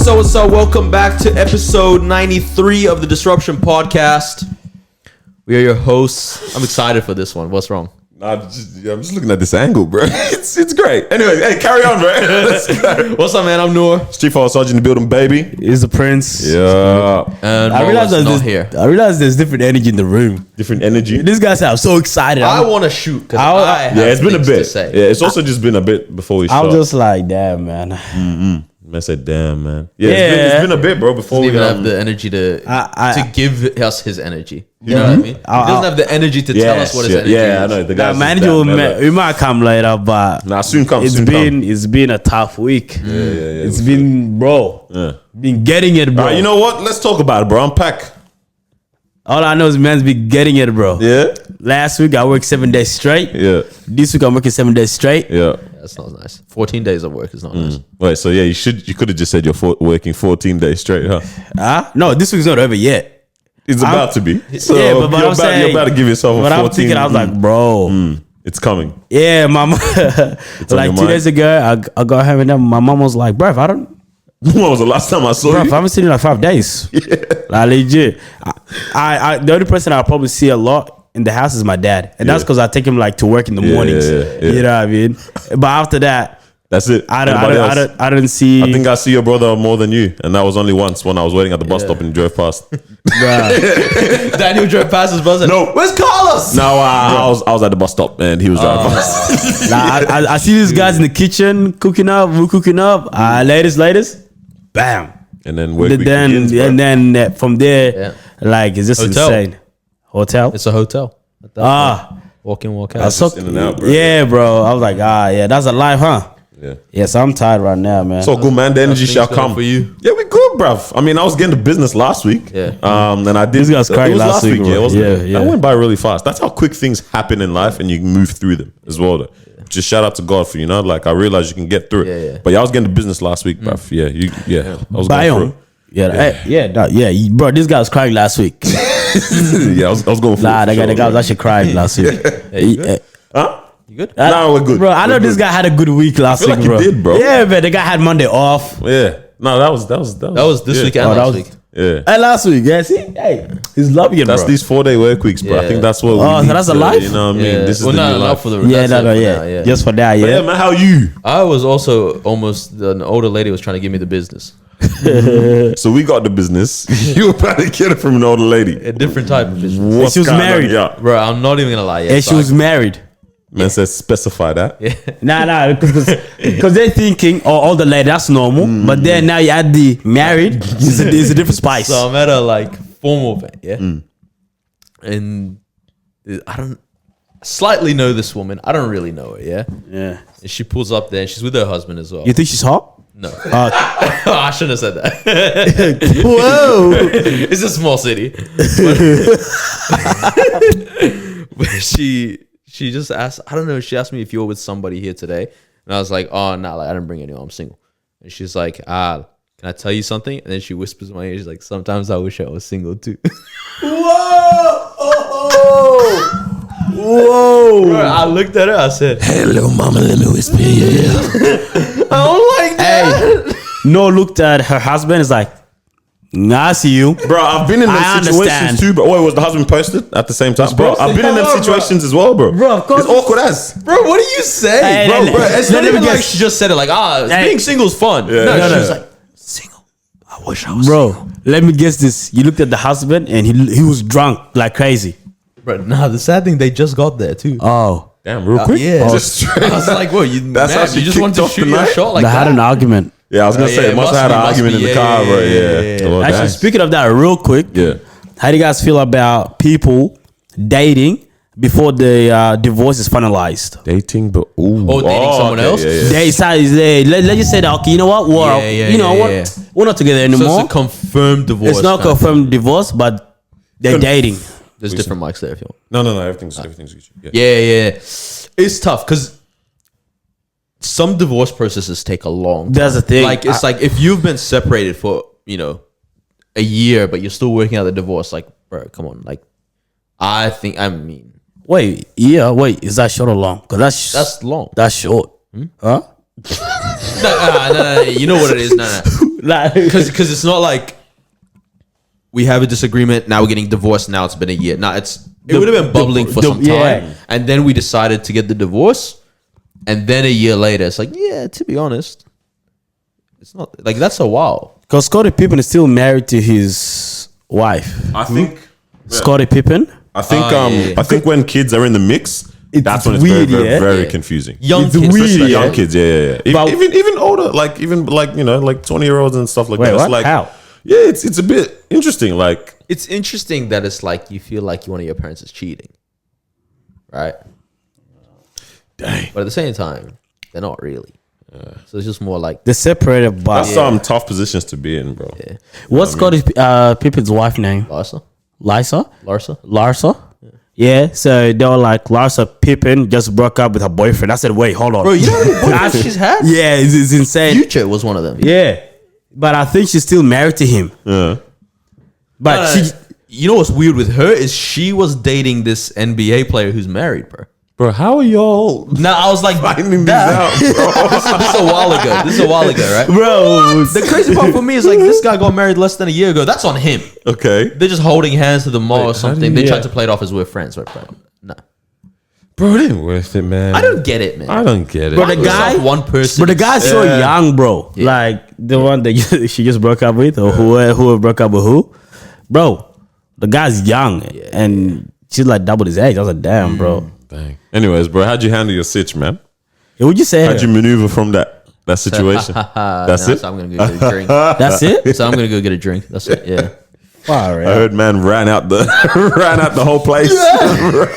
What's up? Welcome back to episode 93 of the Disruption Podcast. We are your hosts. I'm excited for this one. What's wrong? I'm just looking at this angle, bro. It's great. Anyway, hey, carry on, bro. Let's go. What's up, man? I'm Noor. Street Fire Sergeant in the building, baby. He's the prince. Yeah. And I realized Marwa's I realized there's different energy in the room. Different energy. These guys sound so excited. I want to shoot because I have it's been a things bit. to say. Yeah, it's also just been a bit before we I'm start. just like, damn, man. I said, damn, man. Yeah, it's been a bit, bro, before He we doesn't even have the energy to give us his energy. You know what I mean? He doesn't have the energy to tell us what his energy is. Yeah, I know. The guys We might come later, but soon come. It's been a tough week. Yeah. It's been, bro. Yeah. Been getting it, bro. All right, you know what? Let's talk about it, bro. Unpack. All I know is man's been getting it, bro. Yeah. Last week I worked 7 days straight. Yeah. This week I'm working 7 days straight. Yeah. That's not nice. 14 days of work is not nice. Wait, so yeah, you could have just said you're working 14 days straight, huh? No, this week's not over yet. It's about to be. So Yeah, but you're I'm saying- you're about to give yourself a But 14. I'm thinking, I was like, bro. It's coming. Yeah, mama. on Like your 2 days ago, I got home and then my mom was like, bro, When was the last time I saw I you? haven't seen you in like 5 days. Like legit. I the only person I'll probably see a lot in the house is my dad. And that's because I take him like to work in the mornings. yeah. You know what I mean? But after that, That's it. I Nobody else? don't see. I think I see your brother more than you, and that was only once when I was waiting at the bus stop and he drove past. Bruh. Daniel drove past his bus. No. Where's Carlos? No, I was at the bus stop and he was driving past. Like, I see these guys in the kitchen cooking up. We're cooking up. Latest. Bam. And then work week begins, bro. And then from there, like, it's just Hotel. insane. Hotel? It's a hotel. Walk in, walk out. That's just in and out, bro. Yeah, bro. I was like, yeah, that's a life, huh? Yeah. Yes, I'm tired right now, man. So good, man. The energy shall going come for you? Yeah, we good, bruv. I mean, I was getting the business last week. Yeah. And I did. This guy's it crying was last week, bro. wasn't it? Yeah. That went by really fast. That's how quick things happen in life, and you move through them as well. Though. Just shout out to God for like I realized you can get through it. Yeah. But yeah, I was getting the business last week, bruv. Yeah, I was going through Yeah, bro. This guy was crying last week. it. Yeah, I was going for Nah, it. the guy was actually crying last week. Huh? You good? No, we're good. Bro, I know We're this good. guy had a good week last feel week, like he bro. did, bro. Yeah, man. The guy had Monday off. Yeah. No, that was That was this week and Oh, that last was- week. Yeah. Hey, last week, yeah. See, hey, he's loving it, That's bro. these 4-day work weeks, bro. I Yeah. think that's what we Oh, so need that's a to, life? You know what I mean? Yeah. This is well, the new not life. for the Yeah, that's it for yeah. now, yeah. Just for that, But yeah, yeah. man, how you? I was also almost an older lady was trying to give me the business. So we got the business. You were trying to get it from an older lady. A different type of business. What's she was going on? married. Yeah. Bro, I'm not even gonna lie. And she was married. Man says specify that. Nah, because they're thinking, all the lady, that's normal. But then now you add the married, it's a different spice. So I'm at a like formal event, yeah. And I don't slightly know this woman. I don't really know her, yeah. Yeah. And she pulls up there and she's with her husband as well. You think she's hot? No. I shouldn't have said that. Whoa. It's a small city. But she just asked, I don't know, she asked me if you're with somebody here today. And I was like, oh, nah, like I didn't bring anyone, I'm single. And she's like, can I tell you something? And then she whispers in my ear, she's like, sometimes I wish I was single too. Whoa. Bro, I looked at her, I said, Hey, little mama, let me whisper in your ear. I don't like that. No looked at her husband, is like, nah, I see you. Bro, I've been in I those situations understand. too. But was the husband posted at the same time? Bro, I've been in them situations as well, bro. Bro, of course. It's awkward as. Bro, what do you say? Hey, bro, let- bro, it's let not me even like guess. she just said it like, Hey. being single's fun. Yeah. No, No, she no. was like, single. I wish I was Bro, let me guess this. You looked at the husband and he was drunk like crazy. Bro, nah, the sad thing, they just got there too. Oh. Damn, real quick. yeah. Just straight. I was like, well, That's how she you just wanted kicked to off shoot the your night? shot like They that? had an argument. Yeah, I was gonna Oh, say yeah, it must have had an argument in the car, bro. Yeah. Well, Actually, nice. speaking of that, real quick, Yeah. how do you guys feel about people dating before the divorce is finalized? Dating, but ooh. Oh, dating someone else? Yeah, yeah. They decide, let's just say that, okay, you know what? We're not together So anymore. it's a confirmed divorce. It's not kind of thing. confirmed divorce, but they're dating. There's different mics there if you want. No, everything's good. Yeah. It's tough because some divorce processes take a long time. That's the thing. Like, it's like if you've been separated for, a year, but you're still working out the divorce, like, bro, come on. Like, I mean, Wait, is that short or long? Because that's long. That's short. Huh? No, you know what it is. No. Like, because it's not like we have a disagreement, now we're getting divorced, now it's been a year. Now it would have been bubbling for some time, and then we decided to get the divorce, and then a year later it's like, yeah, to be honest, it's not like that's a while. because Scottie Pippen is still married to his wife. I think. Scottie Pippen. I think. yeah. I think when kids are in the mix, that's when it's weird, very, very yeah. confusing. Young It's kids, weird, Especially yeah. young kids, yeah. But- Even older, like 20-year-olds and stuff like Wait, that. what? It's like, How? yeah, it's a bit interesting. Like, It's interesting that it's like you feel like one of your parents is cheating, right? dang, But at the same time, they're not really. So it's just more like They're separated by. that's some tough positions to be in, bro. yeah. What's Scottie Pippen's wife name? Larsa. Larsa. Larsa. Yeah. So they were like, Larsa Pippen just broke up with her boyfriend. I said, wait, hold on. Bro, you know how many boyfriends she's had? Yeah, it's insane. Future was one of them. Yeah, but I think she's still married to him. Yeah. But she. You know what's weird with her is she was dating this NBA player who's married, bro. Bro, how are y'all Now I was like, finding these "Damn." out, bro? This is a while ago. This is a while ago, right? Bro, The crazy part for me is like this guy got married less than a year ago. That's on him. Okay, They're just holding hands to the mall or how do something. you- They yeah. tried to play it off as we're friends, right? Bro? Nah. bro, it ain't worth it, man. I don't get it, man. I don't get it. But the bro. guy- One person. but the guy's so Yeah. young, bro. Yeah. Like the one that she just broke up with, or who broke up with who, bro. The guy's young, and she's like double his age. I was like, damn, bro. Dang. Anyways, bro, how'd you handle your sitch, man? Yeah, would you say? How'd you maneuver from that situation? That's it. So I'm gonna go get a drink. That's it. So I'm gonna go get a drink. That's it. Yeah. Wow, I heard man ran out the whole place.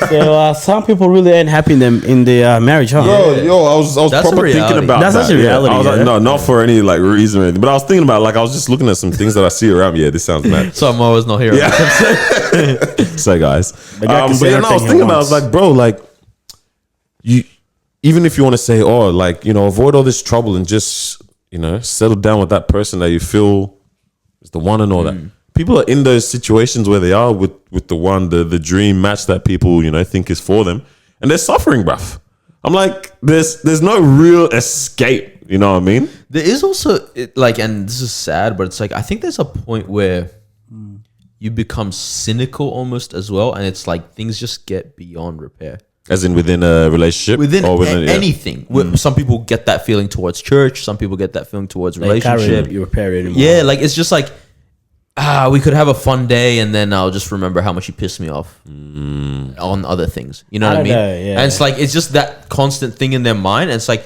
So some people really ain't happy in their marriage, huh? Yo, I was That's proper a reality. thinking about That's that. actually reality, I was like, yeah. no, not for any like reason or anything, but I was thinking about like I was just looking at some things that I see around. Yeah, this sounds mad. So I'm always not here. Yeah. So guys, The guy can but say yeah, no, I was anything he thinking about. I wants. was like, bro, like you, even if you want to say, oh, like avoid all this trouble and just settle down with that person that you feel is the one and all that. People are in those situations where they are with the one, the dream match that people think is for them, and they're suffering, bruv. I'm like, there's no real escape. You know what I mean? There is also and this is sad, but it's like I think there's a point where you become cynical almost as well, and it's like things just get beyond repair. As in within a relationship, Within or yeah. anything. Some people get that feeling towards church. Some people get that feeling towards relationship. You repair it anymore. Yeah, like it's just like we could have a fun day, and then I'll just remember how much he pissed me off on other things. You know what I mean? know, yeah. And it's like it's just that constant thing in their mind. And it's like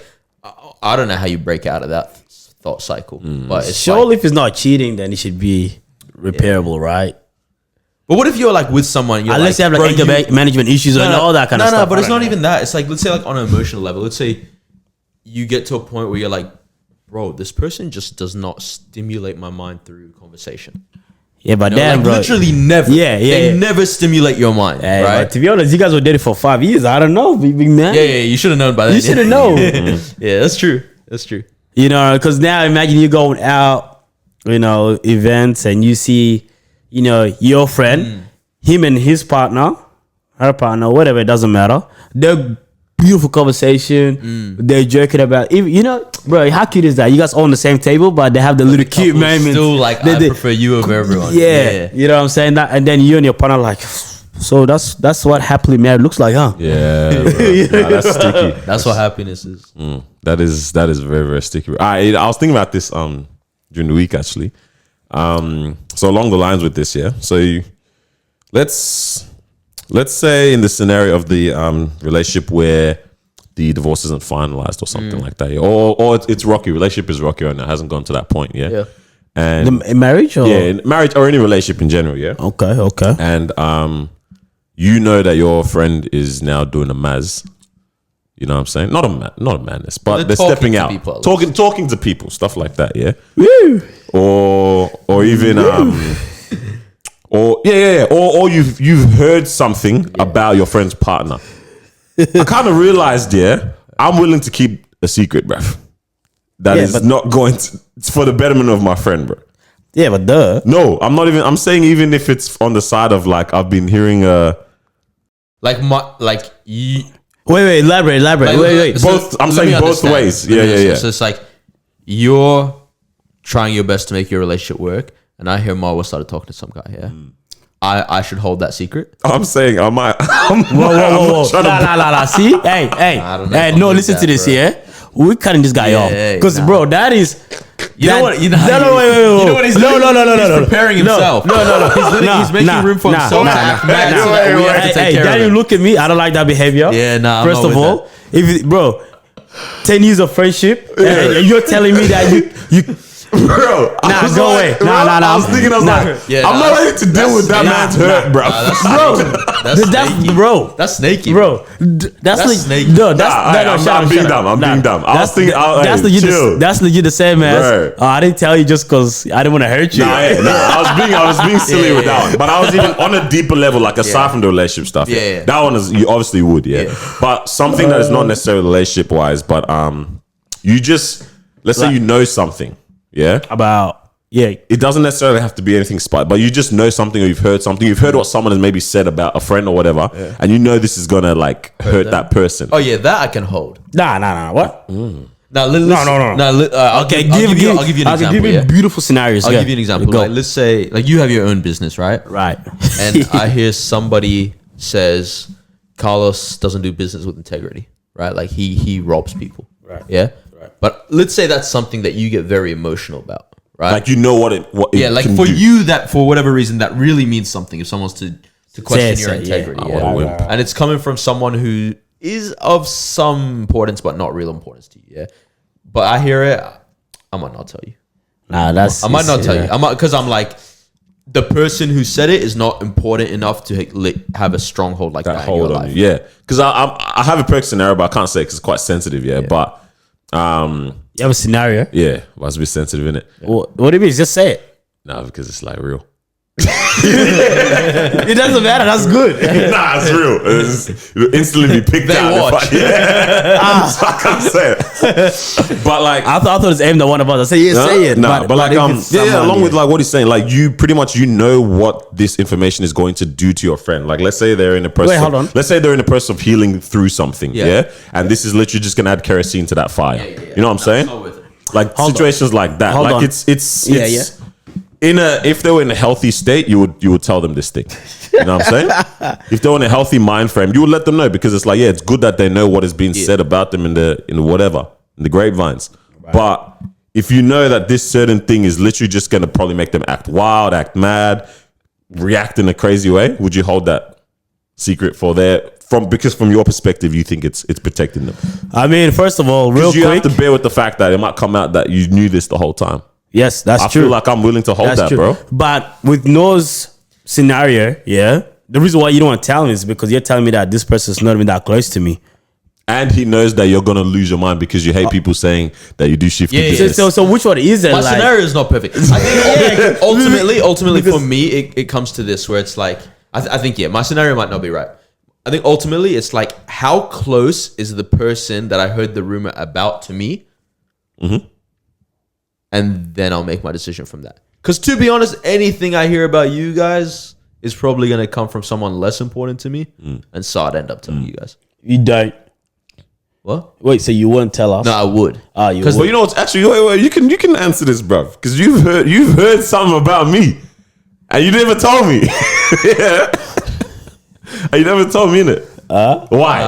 I don't know how you break out of that thought cycle, but it's Surely, like, if it's not cheating, then it should be repairable, right? but what if you're like with someone? You're Unless like, you have like bro, anger management issues and all that kind of stuff. No, but it's I don't not know. even that. It's like let's say like on an emotional level. Let's say you get to a point where you're like, bro, this person just does not stimulate my mind through conversation. Yeah, but You know, damn, like bro. literally never. Yeah, They yeah. never stimulate your mind, Hey, right? but to be honest, you guys were dating for 5 years. I don't know, big man. Yeah, you should have known by then. You should have known. Yeah, that's true. That's true. You know, because now imagine you going out, events, and you see, your friend, him and his partner, her partner, whatever, it doesn't matter. They're beautiful conversation. They're joking about, bro, how cute is that? You guys all on the same table, but they have the little cute Couples moments. Still, like I prefer you over everyone. Yeah, you know what I'm saying? That, and then you and your partner like, so that's what happily married looks like, huh? Yeah, bro. Nah, that's sticky. That's what happiness is. That is very, very sticky. I was thinking about this during the week actually. So along the lines with this, yeah. So let's say in the scenario of the relationship where the divorce isn't finalized or something like that, yeah? or it's rocky. Relationship is rocky and it hasn't gone to that point, yeah. Yeah. And In marriage or? yeah, in marriage or any relationship in general, yeah. Okay. And you know that your friend is now doing a maz. You know what I'm saying? Not a madness, but They're they're talking stepping to out, people at least. talking to people, stuff like that, yeah. Woo. Or even or you've heard something about your friend's partner. I kind of realized, yeah, I'm willing to keep a secret, bruv. That Yeah, is but- not going to. It's for the betterment of my friend, bro. Yeah, but duh. No, I'm not even. I'm saying even if it's on the side of like I've been hearing Wait, elaborate. Like, Wait. so both. I'm let saying me both understand. ways. Let me Yeah. understand. So it's like you're trying your best to make your relationship work, and I hear Marwa started talking to some guy. Yeah, I should hold that secret. I'm saying I might. Whoa. Nah. See? Hey. I don't know Hey, if I'm no, with listen that, to this, bro. yeah? We're cutting this guy off. Because, bro, that is. You know what? You know what he's doing? He's preparing himself. He's making room for himself to act mad so that we have to take care of Daniel, him. look at me. I don't like that behavior. Yeah, nah. First of all, bro, 10 years of friendship, and you're telling me that you Bro, Nah, go away. Nah. I was thinking, I'm not ready to deal with that man's hurt, bro. That's snaky, bro. That's snaky. No, I'm being dumb. I was thinking, that's legit to say, man. Right. I didn't tell you just because I didn't want to hurt you. I was being silly with that one. But I was even on a deeper level, like aside from the relationship stuff. Yeah. That one is, you obviously would, But something that is not necessarily relationship wise, but you just, let's say you know something. Yeah. It doesn't necessarily have to be anything spite, but you just know something or you've heard something. You've heard what someone has maybe said about a friend or whatever, and you know this is gonna like hurt that person. Oh yeah, that I can hold. Nah. What? No. I'll give you an example. Beautiful scenarios. I'll give you an example. Like, let's say, like you have your own business, right? Right. And I hear somebody says Carlos doesn't do business with integrity, right? Like he robs people, right? Yeah. Right. But let's say that's something that you get very emotional about. Right? Like you know what it like can for do. you that for whatever reason that really means something if someone's to question your integrity, and it's coming from someone who is of some importance but not real importance to you, But I hear it, I might not tell you. I might not tell you. Because I'm like the person who said it is not important enough to have a stronghold like that in your life. Yeah, because I have a perfect scenario, but I can't say because it's quite sensitive. But. You have a scenario? Yeah, but it's a bit sensitive, innit? What do you mean? Just say it. Nah, because it's like real. It doesn't matter. That's good. Nah, it's real. It'll instantly be picked out. Watch. So I can't say it. But like, I thought it was aimed at one of us. I said, say it. Nah, but like, along with like what he's saying, like you pretty much know what this information is going to do to your friend. Like, let's say they're in a process. Wait, hold on. Let's say they're in a process of healing through something. Yeah, and this is literally just gonna add kerosene to that fire. You know what I'm saying? Like situations like that. Hold on. It's if they were in a healthy state, you would tell them this thing. You know what I'm saying? If they're in a healthy mind frame, you would let them know because it's like, it's good that they know what is being said about them in the grapevines. Right. But if you know that this certain thing is literally just going to probably make them act wild, act mad, react in a crazy way, would you hold that secret because from your perspective, you think it's protecting them? I mean, first of all, real quick, you have to bear with the fact that it might come out that you knew this the whole time. Yes, that's true. I feel like I'm willing to hold that, bro. But with Noor's scenario, the reason why you don't want to tell me is because you're telling me that this person is not even that close to me. And he knows that you're gonna lose your mind because you hate people saying that you do shifty business. So which one is it? My scenario is not perfect. I think ultimately for me, it comes to this where it's like, I think my scenario might not be right. I think ultimately it's like, how close is the person that I heard the rumor about to me? Mm-hmm. And then I'll make my decision from that. Because to be honest, anything I hear about you guys is probably going to come from someone less important to me. And so I'd end up telling you guys. You don't. What? Wait, so you wouldn't tell us? No, I would. Because you know what's actually wait, you can answer this, bro. Because you've heard something about me, and you never told me. And you never told me, innit? Why?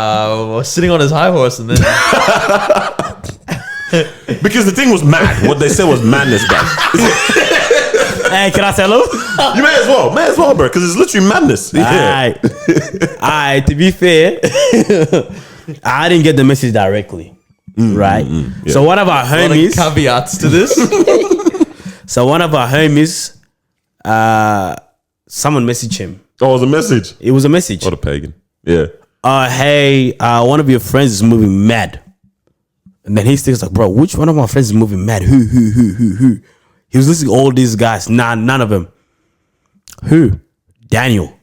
We're sitting on his high horse and then. Because the thing was mad. What they said was madness, bro. Hey, can I tell him? You may as well, bro. Because it's literally madness. Alright, to be fair, I didn't get the message directly, right? Yeah. So one of our homies, caveats to this. So one of our homies, someone messaged him. Oh, it was a message. It was a message. What a pagan. Yeah. Hey, one of your friends is moving mad. And then he thinks like, bro, which one of my friends is moving mad? Who? He was listening to all these guys. None of them. Who? Daniel.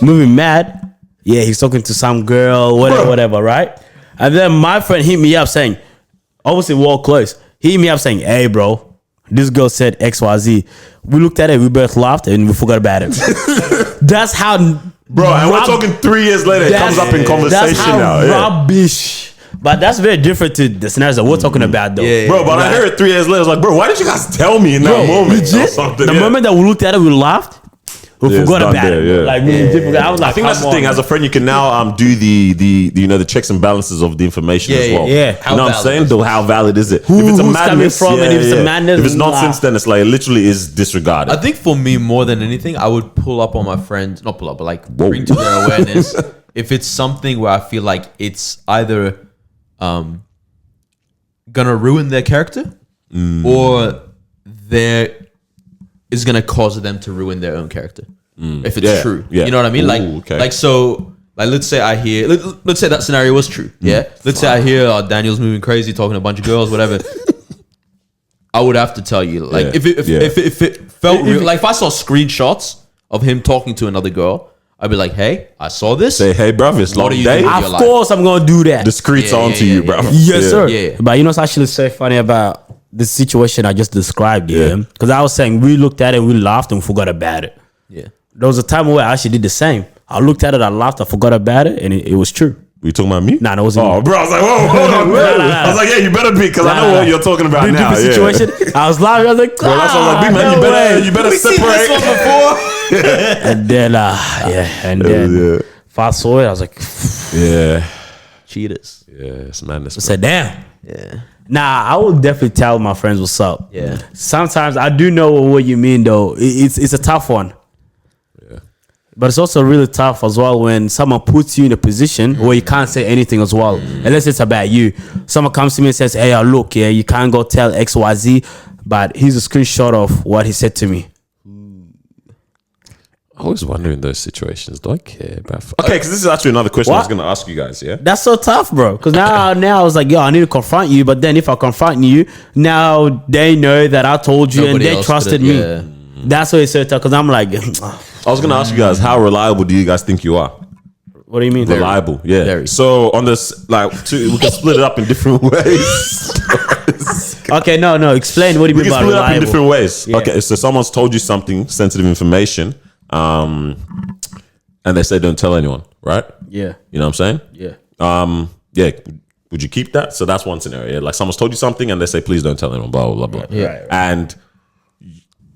Moving mad. Yeah, he's talking to some girl, whatever, right? And then my friend hit me up saying, obviously we're all close. He hit me up saying, hey, bro, this girl said XYZ. We looked at it, we both laughed, and we forgot about it. That's how... Bro, and we're talking 3 years later, it comes up in conversation now. Rubbish But that's very different to the scenarios that we're talking about, though. Yeah, Bro, but I heard it 3 years later. I was like, bro, why didn't you guys tell me in that moment? Or Legit, something? the moment that we looked at it, we laughed. We Yeah, forgot it's done about there, it. yeah. Like, I was like, I think that's the come thing. on. As a friend, you can now do the the checks and balances of the information Yeah, as well. yeah. You How know what I'm valid saying? is Though, how valid is it? Who's if it's a coming madness, from and if it's a madness, if it's nah. nonsense, then it's like it literally is disregarded. I think for me, more than anything, I would pull up on my friends, not pull up, but like bring to their awareness if it's something where I feel like it's either gonna ruin their character or is gonna cause them to ruin their own character. If it's Yeah, true, yeah. you know what I mean? Ooh, Like, okay. like so, like let's say I hear, let's say that scenario was true. Yeah, let's say I hear Daniel's moving crazy, talking to a bunch of girls, whatever. I would have to tell you, like, Yeah, if it felt real, like if I saw screenshots of him talking to another girl, I'd be like, hey, I saw this. Say, hey, bruv, it's What long are you day. doing? Of your life. course, I'm gonna do that. The streets Yeah, on yeah, to yeah, you, yeah. bruv. Yes, Yeah. sir. Yeah. But you know what's actually so funny about the situation I just described here? Because I was saying we looked at it, we laughed, and we forgot about it. Yeah. There was a time where I actually did the same. I looked at it, I laughed, I forgot about it, and it was true. You talking about me? Nah, that wasn't Oh, me. bro, I was like, whoa, hold on, bro. Nah. I was like, yeah, you better be, because I know what you're talking about now. Different Yeah. situation. I was laughing. I was like, Bro, that's what I was like, big man, you better separate. and then, Yeah. fast forward, I was like, Yeah. Cheaters. Yeah, it's madness. I said, damn. Yeah. Nah, I would definitely tell my friends what's up. Yeah. Sometimes I do know what you mean, though. It's a tough one. Yeah. But it's also really tough as well when someone puts you in a position where you can't say anything as well, unless it's about you. Someone comes to me and says, hey, look, yeah, you can't go tell XYZ, but here's a screenshot of what he said to me. I always wonder in those situations, do I care about... Okay, because this is actually another question I was What? going to ask you guys, yeah? That's so tough, bro. Because now I was like, yo, I need to confront you. But then if I confront you, now they know that I told you Nobody and they else trusted did me. it, yeah. That's why it's so tough. Because I'm like, I was going to ask you guys, how reliable do you guys think you are? what do you mean? Reliable, yeah. Very. So on this, like, we can split it up in different ways. Okay, no. Explain what do you We mean can by split it up in reliable? different ways. Yeah. Okay, so someone's told you something, sensitive information, and they say don't tell anyone, right? Yeah. You know what I'm saying? Yeah. Yeah. Would you keep that? So that's one scenario. Yeah? Like someone's told you something and they say, please don't tell anyone, blah, blah, blah, blah. Yeah. Right. And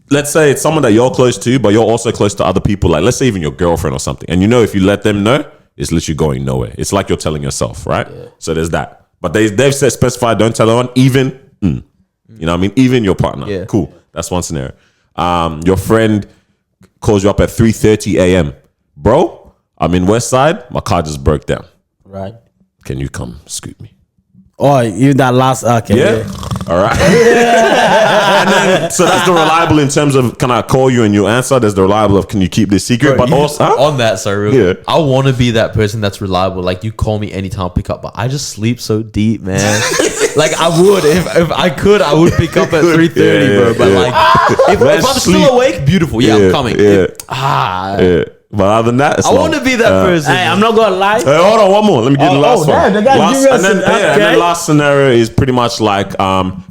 let's say it's someone that you're close to, but you're also close to other people. Like let's say even your girlfriend or something. And you know, if you let them know, it's literally going nowhere. It's like you're telling yourself, right? Yeah. So there's that. But they've said specified, don't tell anyone, even, you know what I mean? Even your partner. Yeah. Cool. That's one scenario. Your friend calls you up at 3:30 a.m. Bro, I'm in West Side. My car just broke down. Right. Can you come scoop me? Oh, even that last. Okay. Yeah. All right. And then, so that's the reliable in terms of can I call you and you answer? There's the reliable of can you keep this secret? Bro, but also, on that, sorry, Yeah. I want to be that person that's reliable. Like you call me anytime, I'll pick up. But I just sleep so deep, man. Like I would if I could, I would pick up at 3:30, Yeah, bro. But yeah. like if I'm sleep. still awake, beautiful. Yeah, I'm coming. Yeah. If- Yeah. But other than that, it's I long. want to be that person. Hey, I'm not gonna lie. Hey, hold on, one more. Let me get the last one. damn, the guy Last, give and, us then, an- and then okay. last scenario is pretty much like,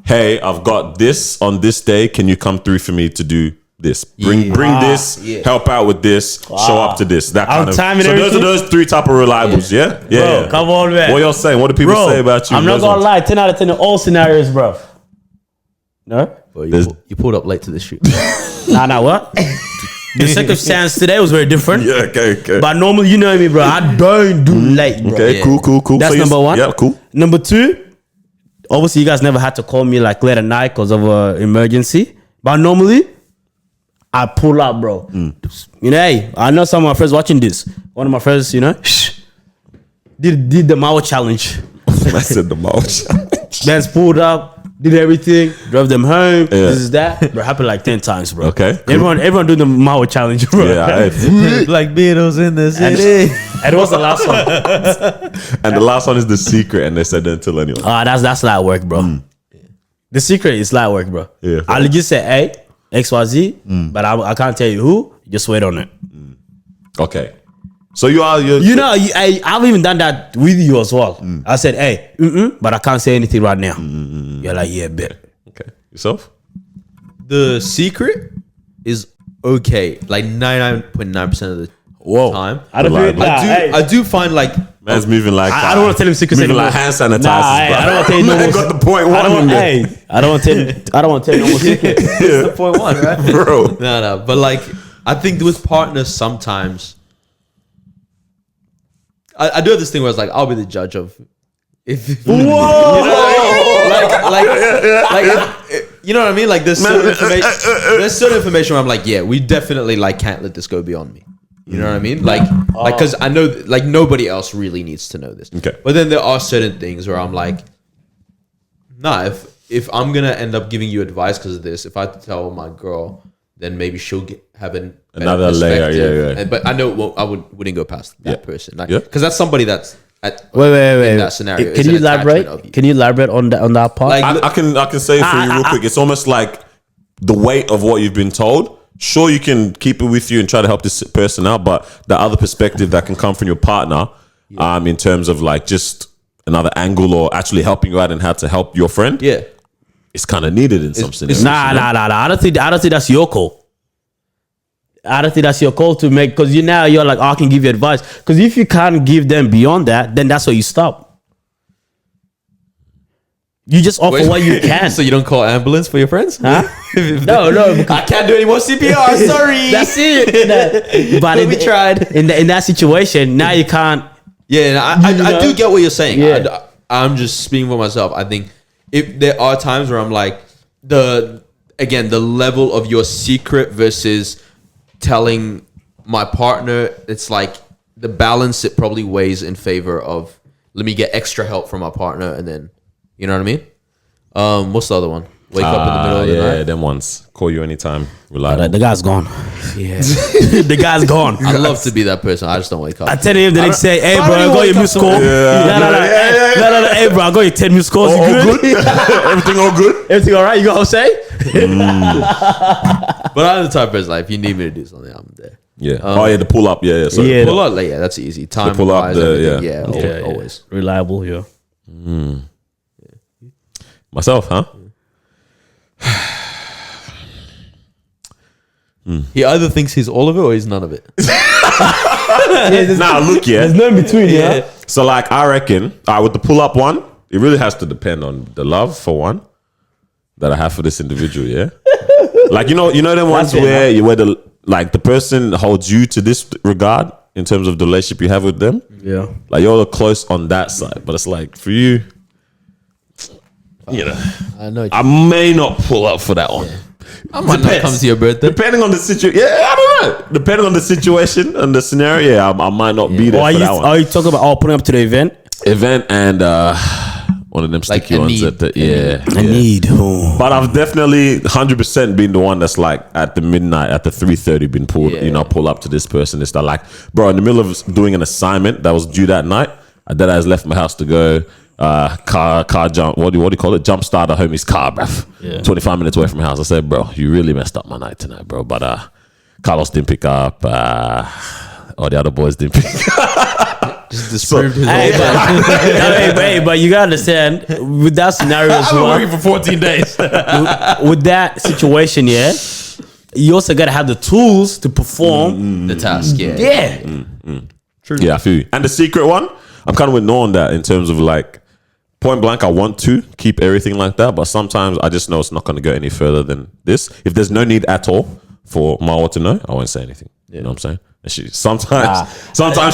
hey, I've got this on this day. Can you come through for me to do this? Bring this, Yeah. help out with this, show up to this. That I'm kind of. timing So those are everything. those three type of reliables. Yeah, yeah. Bro, come on, man. What you're saying? What do people Bro, say about you? I'm in not those gonna ones? lie. 10 out of 10 in all scenarios, bro. No? Bro, There's- you pulled up late to this shoot. Nah, what? The circumstance today was very different. Yeah, okay. But normally, you know me, bro. I don't do late, bro. Okay, Yeah. cool. That's So you- number one. Yeah, cool. Number two, obviously, you guys never had to call me like late at night because of an emergency. But normally, I pull up, bro. You know, hey, I know some of my friends watching this. One of my friends, you know, did the Marwa challenge. I said the most. Man's pulled up, did everything, drove them home. Yeah. This is that. Bro, happened like 10 times, bro. Okay, cool. Everyone doing the Marwa challenge, bro. Yeah, hey. Like Beatles in the city. And what's the last one? And the last one is the secret, and they said don't tell anyone. That's light work, bro. The secret is light work, bro. Yeah. I legit say, hey, XYZ, but I can't tell you who. Just wait on it. Okay. So you're You know, I've even done that with you as well. I said, hey, but I can't say anything right now. You're like, yeah, bet. okay. Yourself? The secret is okay. Like 99.9% of the time. I don't feel Reliable. nah, hey. I do find like Man's moving like I don't want to tell him secrets moving anymore. like hand sanitizers. Nah, I don't want to tell you no Man more. got the point I one. don't want, in there. hey, I don't want to tell you no more secrets. That's the point one, right? Bro. No, but like, I think with partners sometimes, I do have this thing where it's like, I'll be the judge of if. Whoa! You know what I mean? Like, you know what I mean? Like, there's certain information where I'm like, yeah, we definitely like can't let this go beyond me. You know what I mean? Like, because I know, like, nobody else really needs to know this. Okay. But then there are certain things where I'm like, nah, if I'm gonna end up giving you advice because of this, if I tell my girl, then maybe she'll have Another layer, yeah. But I know I wouldn't go past that person, like, Yeah. because that's somebody that's at Wait. in that scenario. Can is you an attachment of elaborate? you. Can you elaborate on that part? Like, I can say it for you real quick. It's almost like the weight of what you've been told. Sure, you can keep it with you and try to help this person out, but the other perspective that can come from your partner, in terms of like just another angle or actually helping you out and how to help your friend, yeah, it's kind of needed in some scenarios. Nah. I don't think that's your call. I don't think that's your call to make, because you're like, oh, I can give you advice. Because if you can't give them beyond that, then that's where you stop. You just offer what you can. So you don't call ambulance for your friends? Huh? No. I can't do any more CPR. Sorry. That's it. But We tried. in that situation. Now you can't. Yeah, and I do get what you're saying. Yeah. I'm just speaking for myself. I think if there are times where I'm like, the level of your secret versus telling my partner, it's like the balance, it probably weighs in favor of, let me get extra help from my partner, and then, you know what I mean? What's the other one? Wake up in the middle of the night. Yeah, them ones. Call you anytime. Reliable. The guy's gone. Yeah. The guy's gone. I'd love to be that person. I just don't wake up. I tell him the next day, hey bro, I got your missed call. No, hey bro, I got your 10 missed calls. You good? Everything all good? Everything all right? You got what I'm saying? But I'm the type of person, like, if you need me to do something, I'm there. Yeah. The pull up. Yeah. So Yeah. Pull up, like, that's easy. Time pull up, wise, yeah. always. Reliable, yeah. Myself, huh? He either thinks he's all of it or he's none of it. Nah, look, There's no in between, yeah. So, like, I reckon, with the pull up one, it really has to depend on the love, for one, that I have for this individual, yeah? Like, you know them ones where the person holds you to this regard in terms of the relationship you have with them? Yeah. Like, you're close on that side, but it's like, for you, I know. I may not pull up for that one. I might not come to your birthday. Depending on the situation, I don't know. Depending on the situation and the scenario, I might not be there Or for that one. are you talking about putting up to the event? Event and one of them sticky a ones. need. I need. But I've definitely 100% been the one that's like at the midnight, at the 3:30, been pulled. Yeah. Pull up to this person. It's that, like, bro, in the middle of doing an assignment that was due that night, I dead ass left my house to go. Car jump. What do you call it? Jump start a homie's car, bruv. Yeah. 25 minutes away from my house. I said, bro, you really messed up my night tonight, bro. But Carlos didn't pick up. All the other boys didn't pick up. Just disproved his But you gotta understand, with that scenario as well, for 14 days. with that situation, yeah, you also gotta have the tools to perform the task, yeah. Yeah. True. Yeah, I feel you. And the secret one, I'm kind of with Noor on that in terms of, like, point blank, I want to keep everything like that, but sometimes I just know it's not going to go any further than this. If there's no need at all for Marwa to know, I won't say anything. You know what I'm saying? And she sometimes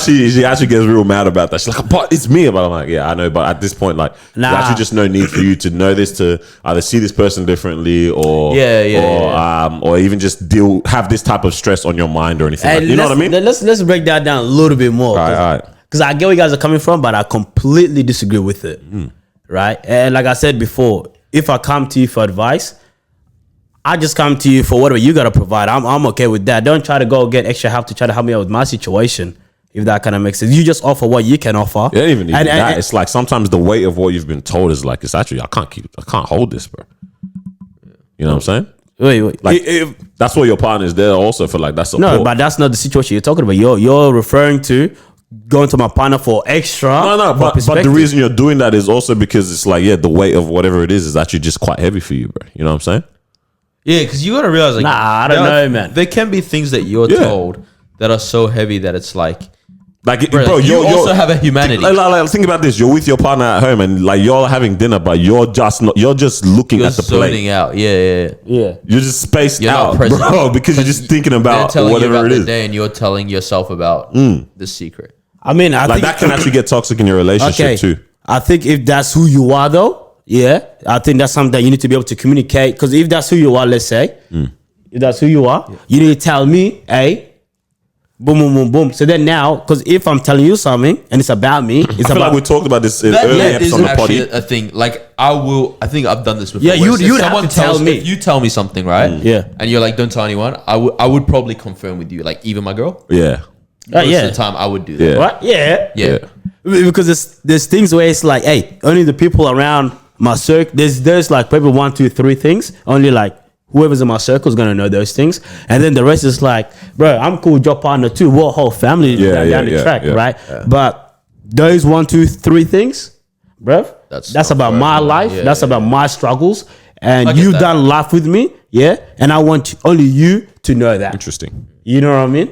she actually gets real mad about that. She's like, but it's me. But I'm like, yeah, I know. But at this point, like, there's actually just no need for you to know this, to either see this person differently or or even just have this type of stress on your mind or anything. Like, you know what I mean? Let's break that down a little bit more. All right. Because I get where you guys are coming from, but I completely disagree with it. Right? And like I said before, if I come to you for advice, I just come to you for whatever you got to provide. I'm okay with that. Don't try to go get extra help to try to help me out with my situation, if that kind of makes sense. You just offer what you can offer. Yeah, even that. It's like sometimes the weight of what you've been told is like, it's actually, I can't hold this, bro. You know what I'm saying? Wait. Like, that's what your partner is there also for, like, that support. No, but that's not the situation you're talking about. You're referring to going to my partner for extra. But the reason you're doing that is also because it's like, the weight of whatever it is actually just quite heavy for you, bro. You know what I'm saying? Yeah, because you got to realize, like, I don't know, man. There can be things that you're told that are so heavy that it's like, Like, Bro, bro, you also have a humanity. Like, think about this: you're with your partner at home, and like you're having dinner, but you're just looking You're at the plate. zoning out. Yeah. Yeah. You're just spaced You're not out, present. bro, because you're just thinking They're about telling you whatever about it the is. day, and you're telling yourself about the secret. I mean, I Like think that can actually get toxic in your relationship too. I think if that's who you are, though, yeah, I think that's something that you need to be able to communicate. Because if that's who you are, let's say, if that's who you are, you need to tell me, hey, boom, boom, boom, boom. So then now, because if I'm telling you something and it's about me, it's I feel about like we talked about this in That earlier is episode of the actually potty. a thing. Like I think I've done this before. Yeah, where you'd if have someone to tell me. If you tell me something, right? Yeah. And you're like, don't tell anyone. I would probably confirm with you. Like even my girl. Yeah, Most yeah. of the time, I would do that. Yeah. What? Yeah. Yeah. Because there's things where it's like, hey, only the people around my circle. There's like maybe 1, 2, 3 things. Only like whoever's in my circle is gonna know those things, and then the rest is like, bro, I'm cool with your partner too. We're a whole family down the track, right? But those 1, 2, 3 things, bro, That's that's not about for my everyone. life. Yeah, That's about my struggles, I and get you've that. done life with me, yeah. And I want only you to know that. interesting. You know what I mean?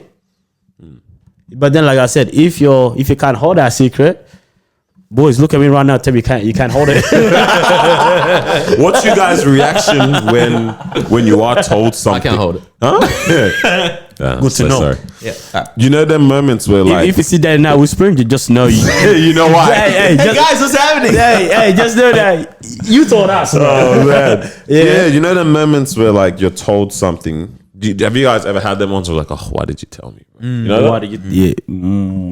But then, like I said, if you can't hold that secret, boys, look at me right now. Tell me you can't hold it. What's your guys' reaction when you are told I something? can't hold it. Huh? Yeah, Good to know. Sorry. Yeah. You know them moments where like If you see that now whispering, you just know you. you know why? hey, just, Guys, what's happening? hey, just know that you told us. Oh man, yeah. You know the moments where like you're told something. Have you guys ever had them ones where like, oh, why did you tell me? You know, Why that? did you? Yeah.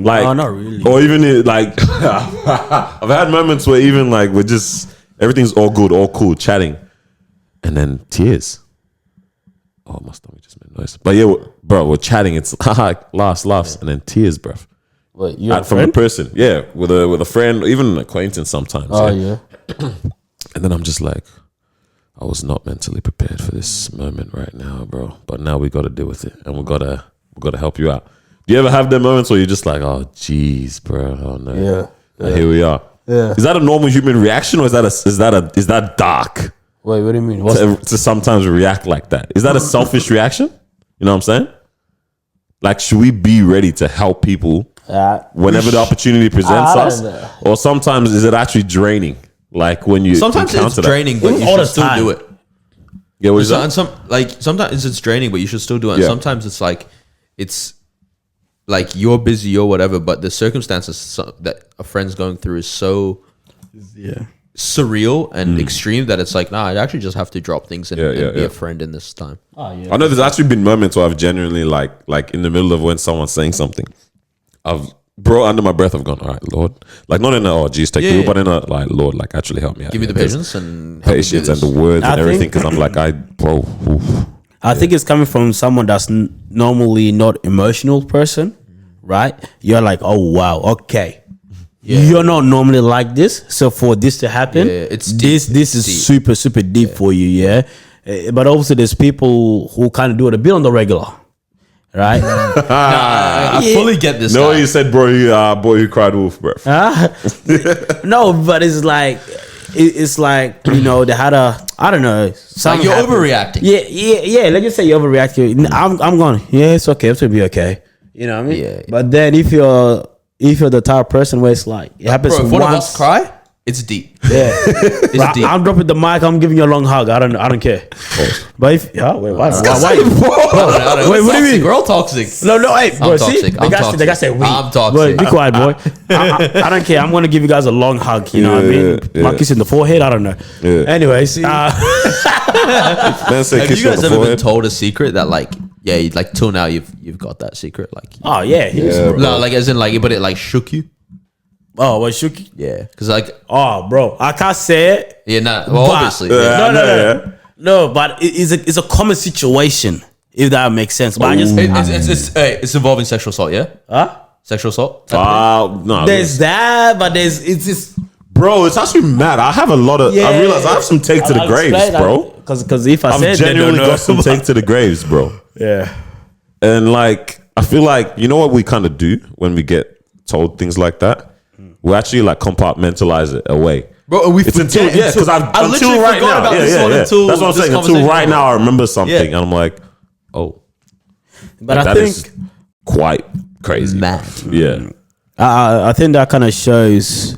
Like, No, not really. Or even like, I've had moments where even like we're just everything's all good, all cool, chatting, and then tears. Oh, my stomach just made noise. But yeah, bro, we're chatting. It's laughs, and then tears, bro. What, you From a person, yeah, with a friend, even an acquaintance sometimes. Oh yeah. And then I'm just like, I was not mentally prepared for this moment right now, bro. But now we got to deal with it, and we gotta help you out. Do you ever have them moments where you're just like, oh, jeez, bro, oh no, Yeah. And here we are. Yeah. Is that a normal human reaction, or is that dark Wait, what do you mean? to sometimes react like that? Is that a selfish reaction? You know what I'm saying? Like, should we be ready to help people whenever the opportunity presents I don't us, know. or sometimes is it actually draining? Like when you Sometimes encounter it's that? draining, but you All the should still time. do it. Yeah, what is that? And sometimes it's draining, but you should still do it. And Yeah. sometimes it's like you're busy or whatever, but the circumstances that a friend's going through is so surreal and extreme that it's like, nah, I actually just have to drop things and, and be a friend in this time. Oh yeah. I know there's actually been moments where I've genuinely like in the middle of when someone's saying something, bro, under my breath, I've gone, all right, Lord. Like, not in a, oh, geez, take you, but in a, like, Lord, like, actually help me out. Give me the here, 'cause patience and help me do patience and this. the words I and everything. think- Because I'm like, oof. I think it's coming from someone that's normally not emotional person, right? You're like, oh wow, okay. You're not normally like this, so for this to happen, it's deep. this is Deep. super deep for you, yeah. But also, there's people who kind of do it a bit on the regular, right? I fully get this. No, guy. you said, bro, boy who cried wolf, bro. No, but it's like you know, they had I don't know. Like you're overreacting. Yeah. Let's just say you're overreacting. I'm going. Yeah, it's okay. It's gonna be okay. You know what I mean? Yeah. But then if you're the type of person where it's like it happens Bro, if once, one of us cry, it's deep. yeah, It's deep. I'm dropping the mic. I'm giving you a long hug. I don't care. But if why? Wait, what do you mean? We're all toxic. No, hey, bro. I'm See, toxic. the I'm guy toxic. said, "Wait, I'm toxic. Boy, be quiet, boy. I don't care. I'm gonna give you guys a long hug. You know what I mean? Yeah. My kiss in the forehead. I don't know. Yeah. Anyways, Man said, Have kiss you you on guys the ever been forehead. told a secret that like like till now you've got that secret like oh yeah, no, like as in like but it like shook you? Oh, what shook you? Yeah, because like Oh, bro, I can't say it. yeah, nah, well But- obviously Yeah. No. No, but it's a common situation, if that makes sense. But I just It's involving sexual assault, yeah? Sexual assault? No, there's that, but it's just bro, it's actually mad. I have a lot of. I realize I have some take to the graves, bro. Because if I I've said genuinely they don't know. got some take to the graves, bro. Yeah. And like, I feel like, you know what we kind of do when we get told things like that? We actually like compartmentalize it away. Bro, we It's until, forget yeah, because I until literally right forgot now. about Yeah, this yeah, one yeah. until That's what I'm this saying. Until conversation. right now, I remember something. Yeah. And I'm like, oh, But I that think is quite crazy. Mad. Yeah. I think that kind of shows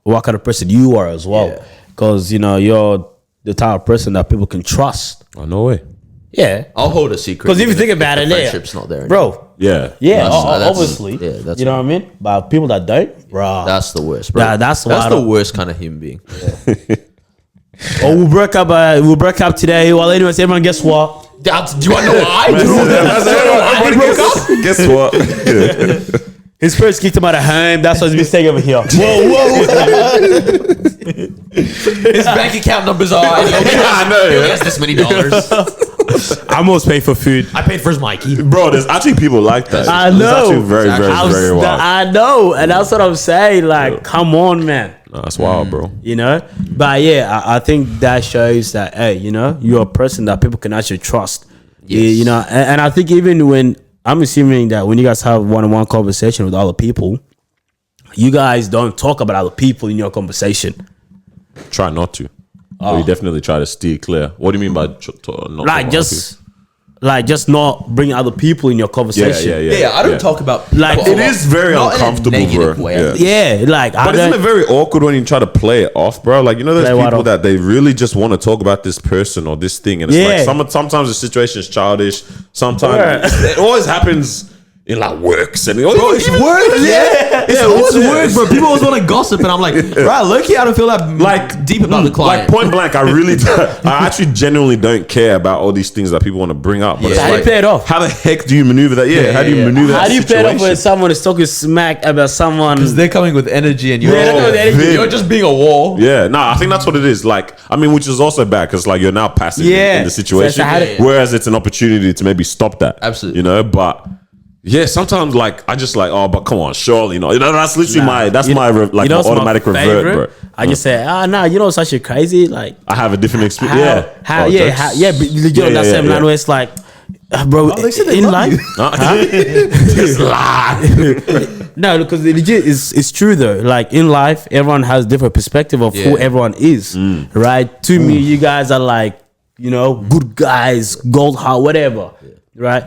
what kind of person you are as well. Because, you know, you're the type of person that people can trust. Oh, no way. Yeah. I'll hold a secret. Because if you think about it, friendship's not there, bro. Yeah. Yeah, That's- obviously. yeah, that's- you know what I mean? But people that don't, bro. that's the worst, bro. That's why I the don't- worst kind of human being. Oh, we broke up. We broke up today. Well, anyways, everyone, guess what? Do you want to know why? Guess what? His parents kicked him out of home. That's why he's been staying over here. Whoa. His bank account numbers are. I know, He yeah. has this many dollars. I almost paid for food. I paid for his Mikey. Bro, there's actually people like that. I It's know. actually very, very, I was- very wild. I know, and that's what I'm saying. Like, come on, man. Nah, that's wild, bro. You know, but yeah, I think that shows that, hey, you know, you're a person that people can actually trust. Yes. You know, and I think even when I'm assuming that when you guys have one-on-one conversation with other people, you guys don't talk about other people in your conversation. Try not to. Or you definitely try to steer clear. What do you mean by not Oh. Like just not bring other people in your conversation. Yeah, I don't talk about Like, people it is very not in a uncomfortable, negative bro. way. Yeah. Yeah, like I But isn't it don't. very awkward when you try to play it off, bro? Like, you know, there's Play what people off? that they really just want to talk about this person or this thing. And it's Yeah. like sometimes the situation is childish. Sometimes it always happens in like works. And Bro, it's work. Yeah, it's always work, bro. People always want to gossip, and I'm like, right, look, I don't feel that Like deep about the client. Like point blank, I actually genuinely don't care about all these things that people want to bring up. But Yeah. it's How do you like, play it off? how the heck do you maneuver that? Yeah, how do you yeah. maneuver that How do you play it off situation? when someone is talking smack about someone? They're coming with energy, and you're, Yeah, they're coming with energy. you're just being a wall. Yeah, no, I think that's what it is. Like, I mean, which is also bad because like you're now passive Yeah. in the situation, So how do- whereas it's an opportunity to maybe stop that. Absolutely. you know. But yeah, sometimes like I just like, oh, but come on, surely, you know that's literally my You know my what's my automatic revert, favorite? bro. I just say, no, you know, it's actually crazy. Like, I have a different experience. how, Oh, yeah, jokes. but legit on that yeah, same yeah. line where it's like, bro, they said they in love life, you. Just lie. no, because legit it's true though. Like in life, everyone has different perspective of who Yeah. everyone is, right? To me, you guys are like, you know, good guys, gold heart, whatever, right?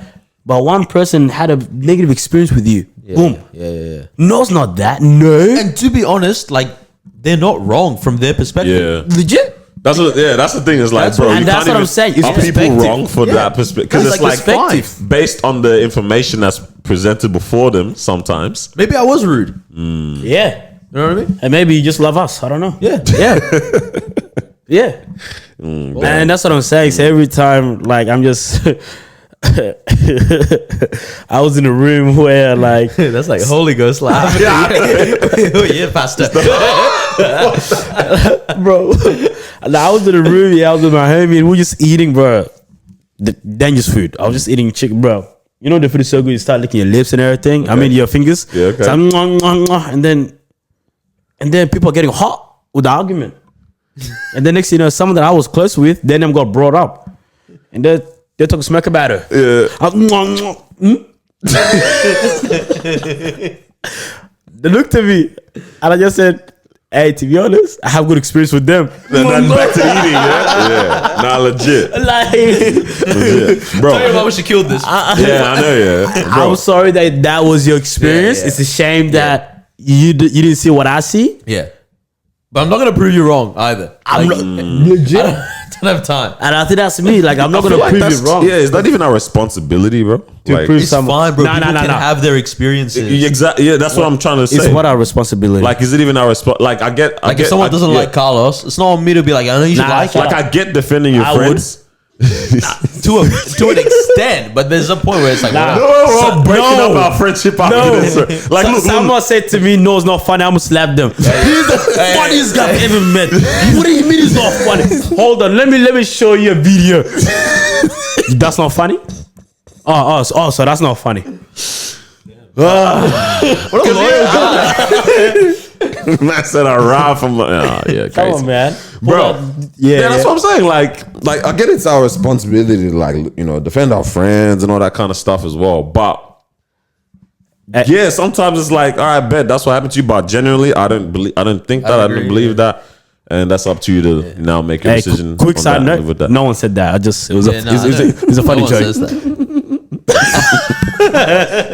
But one person had a negative experience with you. Boom. Yeah. No, it's not that. No, And to be honest, like they're not wrong from their perspective. Yeah. legit. That's the thing is like, That's bro, what- you and that's can't what I'm even- saying. It's Are people perspective. wrong for Yeah. that perspective? Because That's it's like like perspective. based on the information that's presented before them. Sometimes, Maybe I was rude. Yeah. You know what I mean? And maybe you just love us. I don't know. Yeah. Yeah. And that's what I'm saying. So every time, like, I'm just. I was in a room where, like, That's like Holy Ghost laugh. yeah, Pastor. bro, and I was in a room, I was with my homie, and we were just eating, bro. The dangerous food. I was just eating chicken, bro. You know, the food is so good, you start licking your lips and everything. I mean, your fingers. Yeah, okay. So I'm, and then people are getting hot with the argument. And then next thing you know, someone that I was close with, then them got brought up. And they talk smack about her. yeah. They looked at me and I just said, hey, to be honest, I have good experience with them. Then back to eating, yeah. Nah, legit, Like, legit, bro. Tell your mama she killed this. Yeah, I know, yeah, bro. I'm sorry that was your experience. Yeah. It's a shame that you didn't see what I see. Yeah. But I'm not gonna prove you wrong either. I'm Like, legit. I don't have time. And I think that's me. Like, I'm not I feel going to like prove that's- you wrong. Yeah, it's not even our responsibility, bro. Like, prove- It's Someone- fine, bro. Nah, People nah, can nah. have their experiences. exactly. Yeah, that's what I'm trying to say. It's what our responsibility. Like, is it even our response? Like, I get. Like if someone doesn't like Carlos, it's not on me to be like, I know you should Nah, like shut it. Like, I get defending your I would. friends. to an extent, but there's a point where it's like, Nah. wow. We're breaking no. up our friendship after No. this. Like, look, Someone said to me, no, it's not funny. I'm going to slap them. He's the funniest guy I've ever met. What do you mean it's not funny? Hold on. Let me show you a video. That's not funny? So that's not funny. man said I robbed from. Yeah, Come crazy. on, man. Bro. Yeah, Yeah, that's what I'm saying. Like I get it's our responsibility to like, you know, defend our friends and all that kind of stuff as well. But yeah, sometimes it's like, all right, bet that's what happened to you. But generally, I don't think that. I agree, don't believe that. And that's up to you to now make a Hey, decision. quick on side that, note. live with that. No one said that. It was Yeah, a funny no one joke. says that.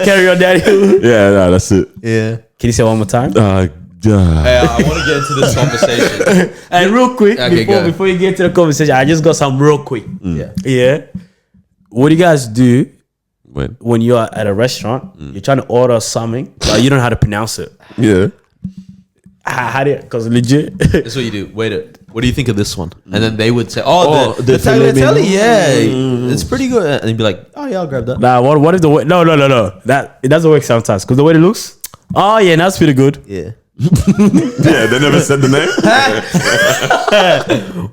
Carry on, daddy. Yeah, no, that's it. Yeah. Can you say it one more time? Hey, I want to get into this conversation. And real quick, Okay, before you get to the conversation, I just got some real quick. Yeah. Yeah. What do you guys do When you're at a restaurant? You're trying to order something, but you don't know how to pronounce it. yeah, How do you? Because legit. That's what you do. Wait, what do you think of this one? And then they would say, the the filet tagliatelle, mignon. yeah, it's pretty good. And you'd be like, oh yeah, I'll grab that. Nah, what if the way? No. That it doesn't work sometimes because the way it looks. Oh yeah, that's pretty good. Yeah. yeah. They never said the name.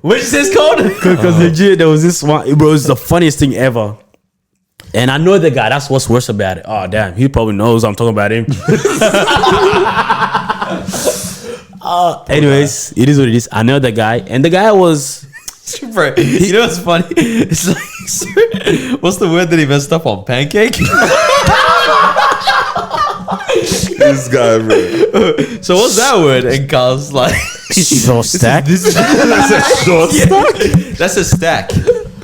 Which is this called? Because legit, there was this one, bro. It's the funniest thing ever. And I know the guy. That's what's worse about it. Oh damn, he probably knows I'm talking about him. Anyways, it is what it is. I know the guy, and the guy was. Bro, you know what's funny? It's like, what's the word that he messed up on? Pancake? This guy, bro. So what's that word? And Carl's like, Short stack. this is Short stack. that's a stack.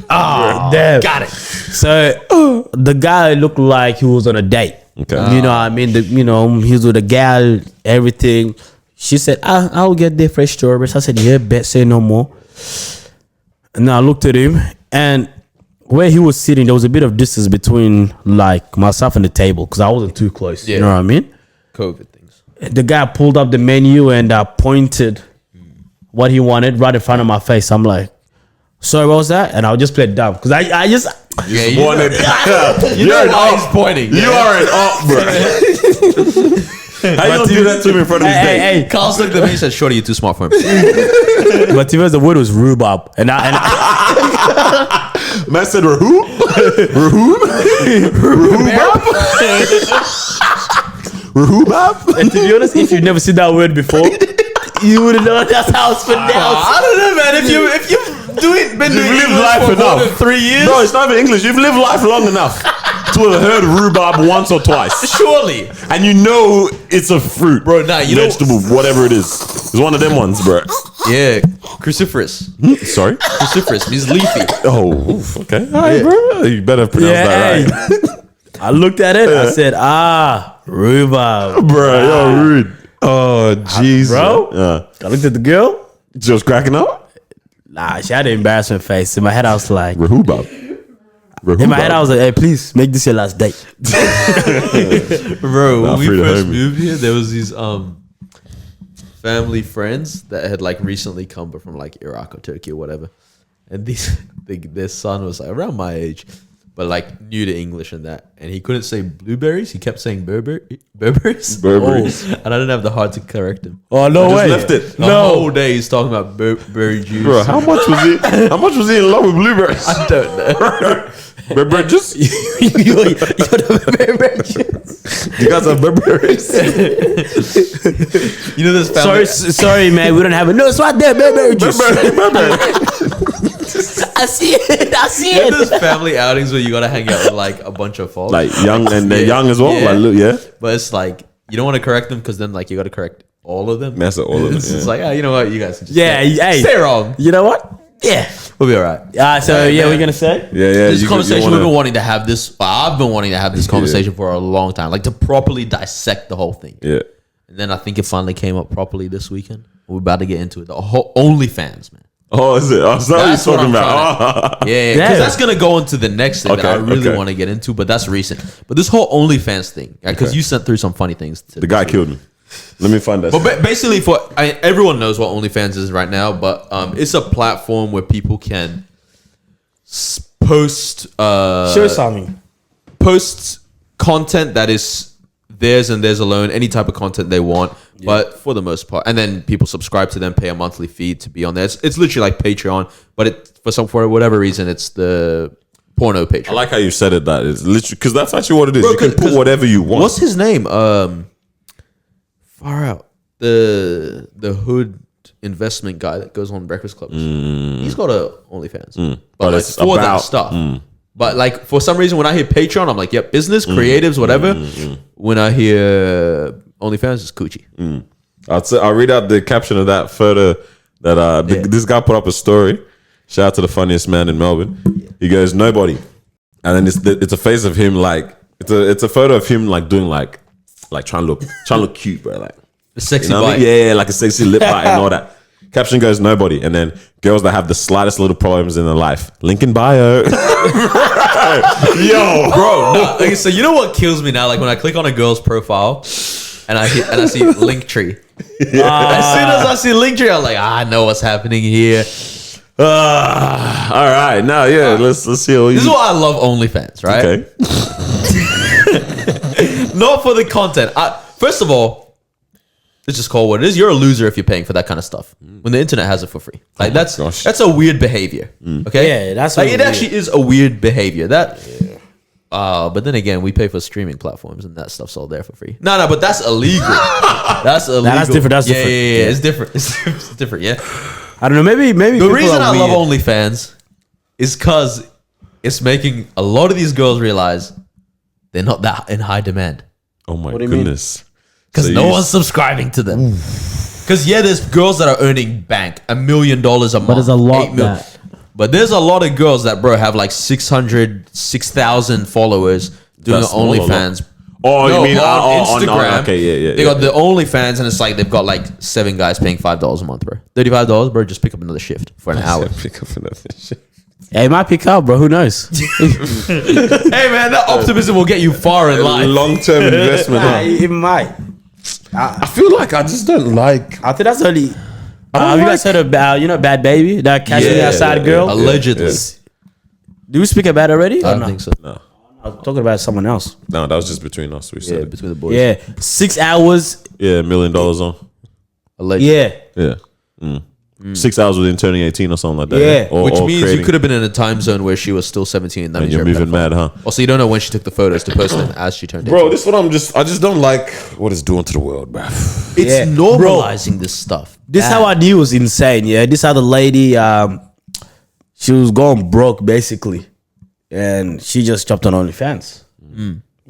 Oh, damn. Got it. So the guy looked like he was on a date. Okay. You know what I mean? He was with a gal, everything. She said, I'll get the fresh strawberries. I said, yeah, bet, say no more. And then I looked at him, and where he was sitting, there was a bit of distance between like myself and the table because I wasn't too close. Yeah. You know what I mean? COVID things. The guy pulled up the menu and pointed what he wanted right in front of my face. I'm like, sorry, what was that? And I'll just play it dumb because I just Yeah, you wanted. you know why he's pointing. You are an op, bro. How you gonna do that to me in front of his date? hey. Carl's looked at me and said, "Shorty, you're too smart for him." But to be honest, the word was rhubarb, and I Man said, "Who? Rhubarb? and to be honest, if you've never seen that word before, you wouldn't know that's how it's pronounced. I don't know, man. If you've been doing lived English life for more enough. than 3 years, No, it's not even English. You've lived life long enough to have heard rhubarb once or twice, surely, and you know it's a fruit, bro. Nah, you vegetable, whatever it is. It's one of them ones, bro. Yeah, cruciferous. Sorry. Cruciferous means leafy. Oh, oof, okay. All right, bro. You better pronounce that right. I looked at it. I said, rhubarb, Bro, you're rude. Oh, Jesus. bro. Yeah. I looked at the girl. She was cracking up? Nah, she had an embarrassment face. In my head, I was like, Rhubarb. in my head, I was like, hey, please make this your last date. Bro, when we free to first homie. moved here, there was these family friends that had like recently come from like Iraq or Turkey or whatever, and their son was like around my age, but like new to English and that, and he couldn't say blueberries. He kept saying Burberries. Burberries. And I didn't have the heart to correct him. Oh, no Just way. left it. The whole day he's talking about Burberry juice. Bro, how much was he? How much was he in love with blueberries? I don't know. Burberry just You're the you guys have Burberries. You know this family. sorry, man. We don't have it. No, it's right there, baby. Burberry. I see it. You know those family outings where you gotta hang out with like a bunch of folks, Like young, and they're young as well. Yeah. Like, look, yeah. but it's like you don't want to correct them because then like you gotta correct all of them. Mess up all of them. It's just Yeah. like, you know what, you guys can just Yeah, hey. stay wrong. You know what? Yeah. We'll be all right. So Hey, yeah, man. we're gonna say. Yeah. This you conversation wanna- we've been wanting to have this. I've been wanting to have this conversation for a long time, like to properly dissect the whole thing. Yeah. And then I think it finally came up properly this weekend. We're about to get into it. The whole OnlyFans, man. Oh, is it? Oh, is that what That's you're what talking I'm about? Yeah, Yeah. because that's gonna go into the next thing that I Okay, really okay. want to get into, but that's recent. But this whole OnlyFans thing, because Okay. you sent through some funny things. The guy killed me. Let me find that. But basically, everyone knows what OnlyFans is right now, but it's a platform where people can post Show something. post content that is theirs and theirs alone, any type of content they want, but for the most part, and then people subscribe to them, pay a monthly fee to be on there. It's literally like Patreon, but for whatever reason, it's the porno Patreon. I like how you said it. That is literally because that's actually what it is. Bro, you can 'cause- put whatever you want. What's his name? Far out the hood investment guy that goes on Breakfast Club. He's got a OnlyFans, But like it's for that about- stuff. But like for some reason, when I hear Patreon, I'm like, yep, business, creatives, whatever. When I hear OnlyFans, it's coochie. I'll read out the caption of that photo that this guy put up a story. Shout out to the funniest man in Melbourne. He goes, nobody. And then it's a face of him like It's a photo of him like doing like trying to look cute, bro. Like The sexy you know what I bite. mean? Yeah, like a sexy lip bite and all that. Caption goes nobody, and then girls that have the slightest little problems in their life. Link in bio. Yo, Bro, no, okay, so you know what kills me now? Like when I click on a girl's profile and I see Linktree. As soon as I see Linktree, I'm like, I know what's happening here. all right, now let's see. This is why I love OnlyFans, right? Okay. Not for the content. First of all, let's just call it what it is. You're a loser if you're paying for that kind of stuff when the internet has it for free. Like gosh. that's a weird behavior. Okay, Yeah, that's like really it actually is a weird behavior. But then again, we pay for streaming platforms and that stuff's all there for free. No, but that's illegal. That's illegal. that's different. That's different. Yeah. It's different. It's different. Yeah. I don't know. Maybe The people reason are I love weird. OnlyFans is because it's making a lot of these girls realize they're not that in high demand. Oh my do you mean? goodness. Because So no you- one's subscribing to them. Because there's girls that are earning bank $1 million a month. there's a lot 8 mil- that- But there's a lot of girls that have like 6,000 followers doing That's not a lot. OnlyFans. Oh, you mean on Instagram? okay, yeah. They got the OnlyFans, and it's like they've got like 7 guys paying $5 a month, bro. $35, bro. Just pick up another shift for an hour. Pick up another shit. Yeah, it might pick up, bro. Who knows? Hey man, that optimism will get you far in life. Long-term investment. Nah, Huh? it might. I feel like I just don't like. I think that's only. Have you guys heard of Bad Baby? That casually Yeah, outside girl. Allegedly. Yeah. Do we speak about it already? I Or don't no? think so. No, I was talking about someone else. that was just between us. We Yeah, said, between the boys. Yeah, 6 hours. $1 million on. Allegedly. Yeah, Yeah. 6 hours within turning 18 or something like that. Yeah. Or, Which or means creating- you could have been in a time zone where she was still 17 and that And means you're you're a moving pedophile. mad, huh? Also, you don't know when she took the photos to post them as she turned 18. Bro, this is what I just don't like what it's doing to the world, bro. It's Yeah. normalizing this stuff. this how I knew it was insane. Yeah, this how the lady, she was going broke basically, and she just jumped on OnlyFans,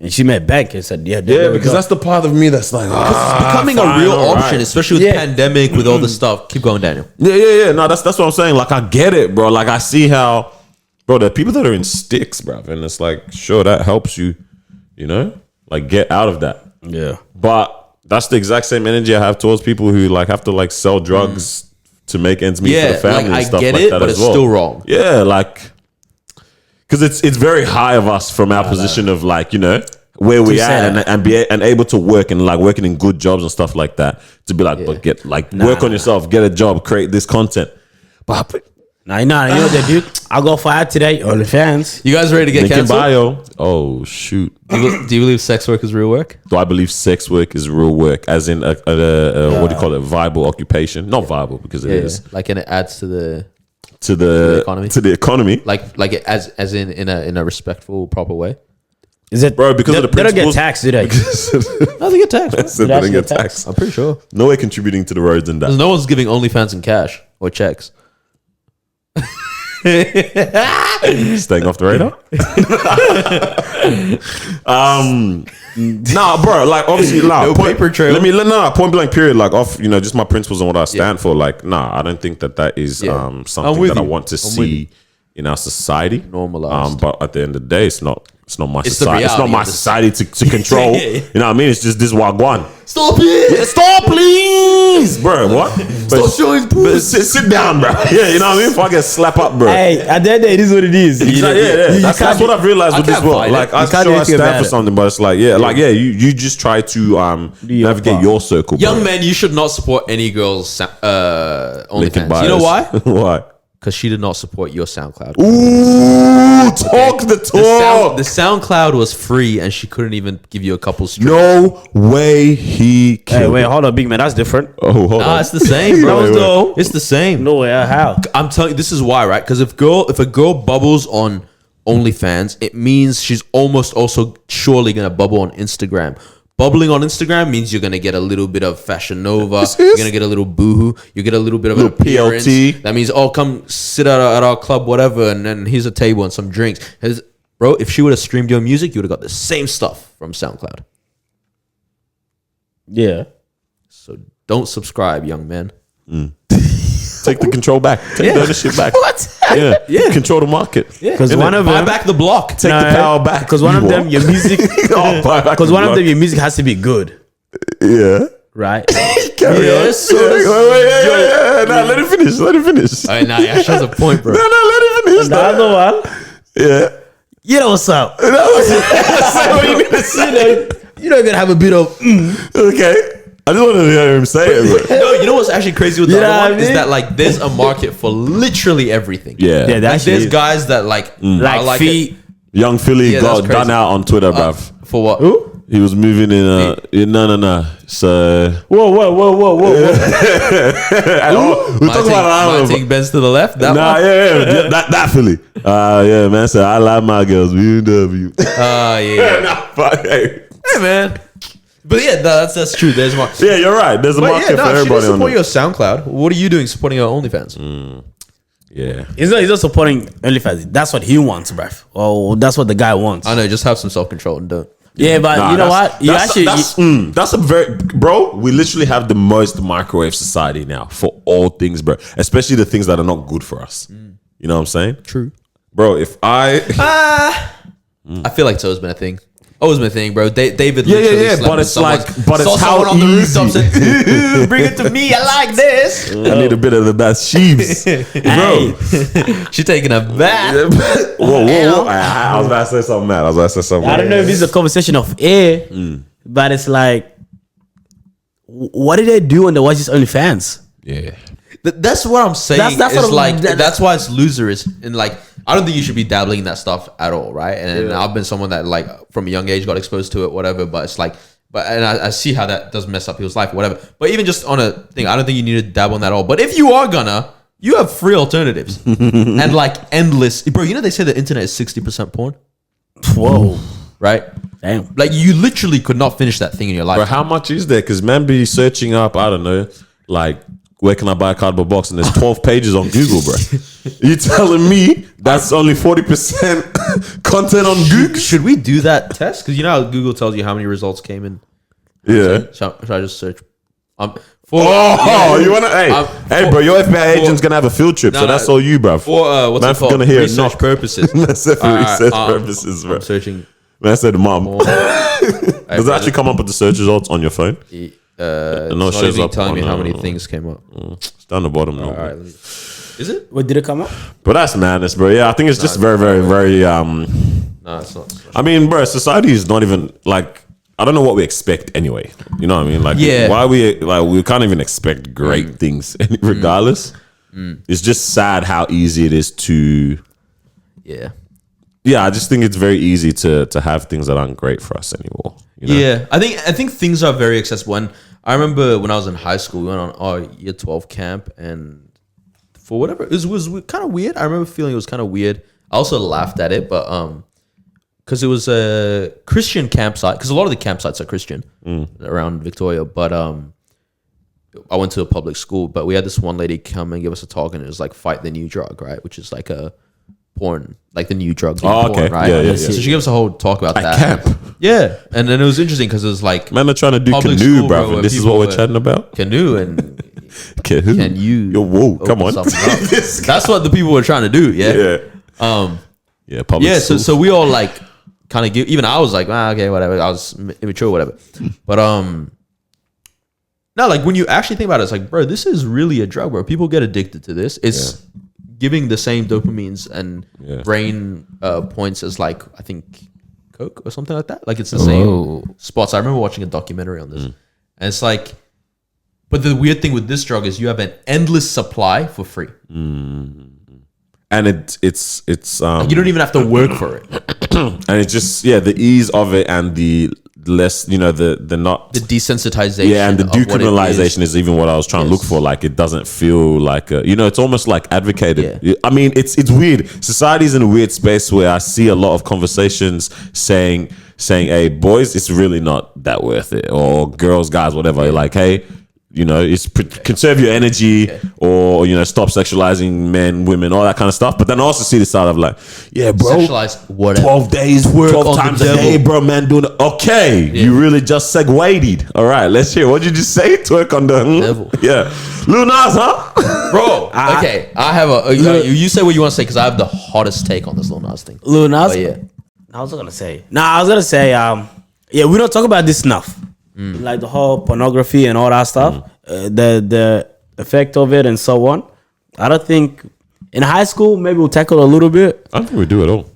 and she met bank and said, "Yeah, Yeah, because that's the part of me that's like, It's becoming a fine, real all option, right. especially with Yeah. pandemic, with all the stuff. Keep going, Daniel. Yeah. No, that's what I'm saying. Like, I get it, bro. Like, I see how, bro, there are people that are in sticks, bro, and it's like, sure, that helps you, like get out of that. yeah." But that's the exact same energy I have towards people who like have to like sell drugs to make ends meet for Yeah, the family like, and I stuff get like it, that but as it's well. still wrong. Yeah, like because it's very high of us from our position of like where we To at say and able to work and like working in good jobs and stuff like that to be like, but get like work on yourself, get a job, create this content. But Nah, you know what they do? I'll go fire today. OnlyFans. You guys ready to get link in canceled? bio. Oh shoot. Do you believe sex work is real work? Do I believe sex work is real work, as in a what do you call it, viable occupation? Not viable because it is Like, and it adds to the to the economy? to the economy. like it as in a respectful, proper way. Is it, Bro, because they, of the they don't get principles- taxed, do they? No, they get taxed. bro. So Did they I don't see get the tax? taxed. I'm pretty sure. No way contributing to the roads and Because that. no one's giving OnlyFans in cash or checks. Staying off the radar. Nah, bro. Like obviously, nah. No paper trail. Point blank. Period. Like off. Just my principles and what I stand for. Like, nah, I don't think that is Yeah. I'm something with that I you. want to I'm with see in our society. Normalized. But at the end of the day, it's not my It's the society. It's not reality my of this. society to control. Yeah. You know what I mean? It's just this wagwan. Stop it! Stop, please, bro. What? Stop showing But puss. sit down, bro. Yeah, you know what I mean? If I get slap up, bro. Hey, at the end of the day, it is what it is. Exactly, yeah. That's what I've realized with this can't world. fight it. Like, I You can't do sure I anything stand about for it. something, but it's like, you just try to your navigate part. your circle. Bro. Young man, you should not support any girl's Linking OnlyFans. You know bios. why? Why? Because she did not support your SoundCloud. Ooh, talk the talk. The SoundCloud was free, and she couldn't even give you a couple streams. No way he Hey, killed. wait, hold on, big man. That's different. Oh, hold Nah, on. it's the same, bro. Wait, wait. No. It's the same. No way. How? I'm telling you, this is why, right? Because if a girl bubbles on OnlyFans, it means she's almost also surely gonna bubble on Instagram. Bubbling on Instagram means you're gonna get a little bit of Fashion Nova. You're gonna get a little boohoo. You get a little bit of an Little appearance. PLT. That means, oh, come sit at our club, whatever, and then here's a table and some drinks. Bro, if she would have streamed your music, you would have got the same stuff from SoundCloud. Yeah. So don't subscribe, young man. Take take the control back. Take the ownership back. What? Yeah. Control the market. Yeah. Because one of Buy them, back the block. Take the power back. because one of them, your music, Oh, buy back because the one of block. them, your music has to be good, Yeah. right? Carry on. Yes, Yeah, so wait. Nah, let him finish. Let him finish. All right, nah, you actually has a point, bro. No, let him finish. The other one, Yeah. you know what's up? That was say what you need to say. You know, gonna have a bit of. Okay. I just wanted to hear him say it, bro. No, you know what's actually crazy with the You know other what one I is mean? that like there's a market for literally everything. Yeah. Yeah, Like that's there's guys that like are like like feet. Young Philly Yeah, got that's crazy. done out on Twitter, bruv. for what? Who? He was moving in no. So Whoa. we talk about my thing bends to the left. That Nah, one. yeah. That Philly. Yeah, man said I like my girls. BMW. Yeah. Nah, fuck, hey. Hey man. But yeah, that's true. There's more. Yeah, you're right. There's a But market yeah, no, for she does everybody on support it. your SoundCloud. What are you doing supporting your OnlyFans? Yeah. He's not supporting OnlyFans. That's what he wants, bruv. Oh, that's what the guy wants. I know. Just have some self control and don't. Yeah, but Nah, you know that's- what? You actually, that's a very bro. We literally have the most microwave society now for all things, bro. Especially the things that are not good for us. You know what I'm saying? True. Bro, if I I feel like it's always been a thing. Always been a thing, bro. David. Yeah, literally yeah, slept but with it's someone, like- but saw it's how someone on the rooftop easy. said, "Ooh, bring it to me. I like this." I need a bit of the best sheaves, bro. She's taking a bath. Whoa. I was about to say something mad. I don't know if it's a conversation of air, but it's like, what did they do when they watch this OnlyFans? Yeah. That's what I'm saying. That's It's what I'm- like that- that's why it's losers. And like, I don't think you should be dabbling in that stuff at all, right? And I've been someone that like from a young age got exposed to it, whatever. But it's like, and I see how that does mess up people's life, whatever. But even just on a thing, I don't think you need to dabble in that at all. But if you are gonna, you have free alternatives and like endless, bro. You know they say the internet is 60% porn, Whoa. right? Damn. Like you literally could not finish that thing in your life. But how much is there? Because man be searching up, I don't know, like where can I buy a cardboard box? And there's 12 pages on Google, bro. You telling me that's only 40% content on Google? Should we do that test? Because you know how Google tells you how many results came in. Yeah. Should I just search? You wanna? Hey, bro, your FBI agent's gonna have a field trip, so that's all you, bro. For what's Man, it called? gonna hear a Research knock. purposes. That's it for Alright, research purposes, bro. I'm searching. Man said, "Mom." Does Does it actually come up with the search results on your phone? It's no, it not shows even up telling me on, how many things came up. It's down the bottom. No. All right, is it? What did it come up? But that's madness, bro. Yeah, I think it's just very. No, it's not. I mean, bro, society is not even like. I don't know what we expect anyway. You know what I mean? Like, Yeah. why we can't even expect great things, regardless. It's just sad how easy it is to. Yeah. Yeah, I just think it's very easy to have things that aren't great for us anymore. You know? Yeah, I think things are very accessible. And I remember when I was in high school, we went on our year 12 camp, and for whatever it was kind of weird. I remember feeling it was kind of weird. I also laughed at it, but because it was a Christian campsite, because a lot of the campsites are Christian around Victoria. But I went to a public school, but we had this one lady come and give us a talk, and it was like fight the new drug, right? Which is like a porn, like the new drug. Oh, porn, okay. right? Yeah. So she gave us a whole talk about that. Camp. Yeah, and then it was interesting because it was like Man, they're trying to do Public canoe, school, bro. bro, And this is people what we're were- chatting about. canoe and Canoe. can you? Yo, whoa, come open on. something up? That's what the people were trying to do. Yeah. Yeah. Yeah, public Yeah. school. So we all like kind of give. Even I was like, okay, whatever. I was immature, whatever. But no, like when you actually think about it, it's like, bro, this is really a drug, bro. People get addicted to this. It's giving the same dopamines and brain points as like I think Coke or something like that. Like it's the same spots. I remember watching a documentary on this, and it's like, but the weird thing with this drug is you have an endless supply for free. And it's You don't even have to work for it. and it's just the ease of it and the less, the not The desensitization. and the of what it decriminalization is even what I was trying to look for. Like it doesn't feel like it's almost like advocated. Yeah. I mean, it's weird. Society's in a weird space where I see a lot of conversations saying, "Hey, boys, it's really not that worth it," or girls, guys, whatever. Like, hey. It's conserve your energy or, stop sexualizing men, women, all that kind of stuff. But then I also see the side of like, yeah, bro, Sexualize whatever. 12 days work, 12 on the times a devil. day, bro, man, doing it. Okay, you really just segued. All right, let's hear. What did you just say? Twerk on the Devil. Yeah. Lil Nas, huh? Bro, okay. I have you say what you want to say because I have the hottest take on this Lil Nas thing. Lil Nas. Oh, yeah. I was gonna say. Yeah, we don't talk about this enough. Like the whole pornography and all that stuff, the effect of it and so on. I don't think in high school maybe we'll tackle a little bit. I don't think we do at all.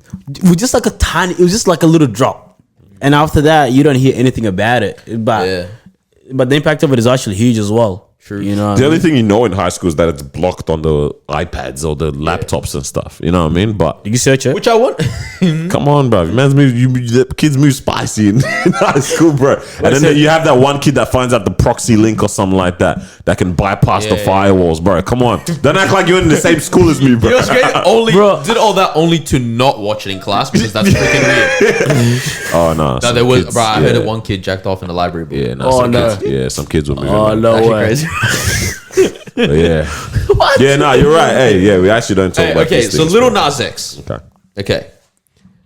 We just like it was just like a little drop, and after that you don't hear anything about it. But the impact of it is actually huge as well. True. You know, The only thing you know in high school is that it's blocked on the iPads or the laptops and stuff. You know what I mean? But you can search it. Which I want. come on, bro. Man's move, the kids move spicy in high school, bro. And then you have that one kid that finds out the proxy link or something like that can bypass the firewalls, bro. Come on. Don't act like you're in the same school as me, bro. You know what's great? Did all that only to not watch it in class because that's freaking weird. Oh, no. No, there was, bro. I heard it. One kid jacked off in the library. Bro. Yeah, no. Kids, some kids were moving. Oh, no Actually way. crazy. But yeah. What? Yeah, no, you're right. Hey, yeah, we actually don't talk about Okay, these so things, Lil bro. Nas X. Okay.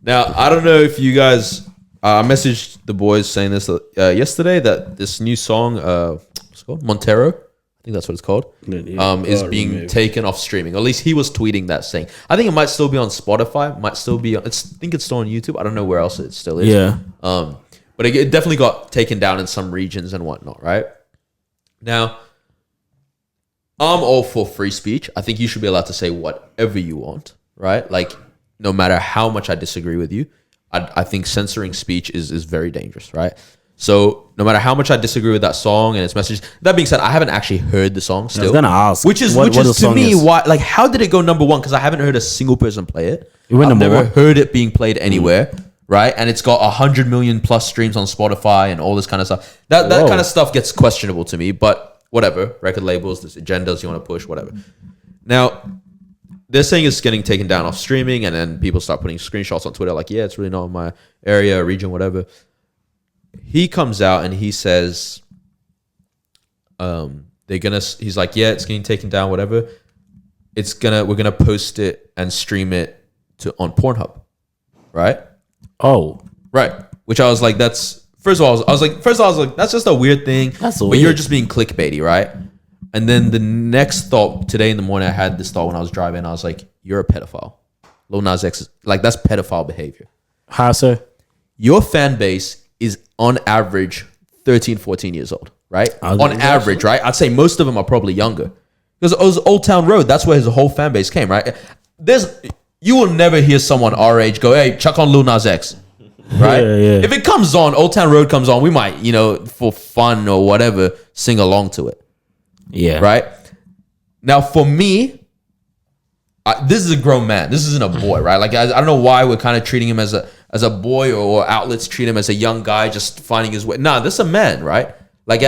Now, I don't know if you guys... I messaged the boys saying this yesterday that this new song, what's it called? Montero? I think that's what it's called. Is being taken off streaming. Or at least he was tweeting that saying. I think it might still be on Spotify. Might still be on... I think it's still on YouTube. I don't know where else it still is. Yeah. But it definitely got taken down in some regions and whatnot, right? Now... I'm all for free speech. I think you should be allowed to say whatever you want, right? Like, no matter how much I disagree with you, I think censoring speech is very dangerous, right? So, no matter how much I disagree with that song and its message, that being said, I haven't actually heard the song still. I was gonna ask, which is to me why, like, how did it go number one? Because I haven't heard a single person play it. I've never heard it being played anywhere, right? And it's got 100 million plus streams on Spotify and all this kind of stuff. That kind of stuff gets questionable to me, but. Whatever, record labels, there's agendas you want to push, whatever. Now, they're saying it's getting taken down off streaming, and then people start putting screenshots on Twitter like, yeah, it's really not in my area, region, whatever. He comes out and he says, he's like, yeah, it's getting taken down, whatever. We're gonna post it and stream it on Pornhub, right? Oh, right. Which I was like, First of all, I was like, that's just a weird thing. That's but weird. You're just being clickbaity, right? And then the next thought, today in the morning, I had this thought when I was driving. I was like, you're a pedophile. Lil Nas X, that's pedophile behavior. how so? Your fan base is on average 13, 14 years old, right? On average, right? I'd say most of them are probably younger. Because it was Old Town Road. That's where his whole fan base came, right? You will never hear someone our age go, hey, chuck on Lil Nas X. Right? Yeah. If it comes on, Old Town Road comes on, we might, for fun or whatever, sing along to it. Yeah. Right? Now, for me, this is a grown man. This isn't a boy, right? Like, I don't know why we're kind of treating him as a boy or outlets treat him as a young guy just finding his way. Nah, this is a man, right? Like,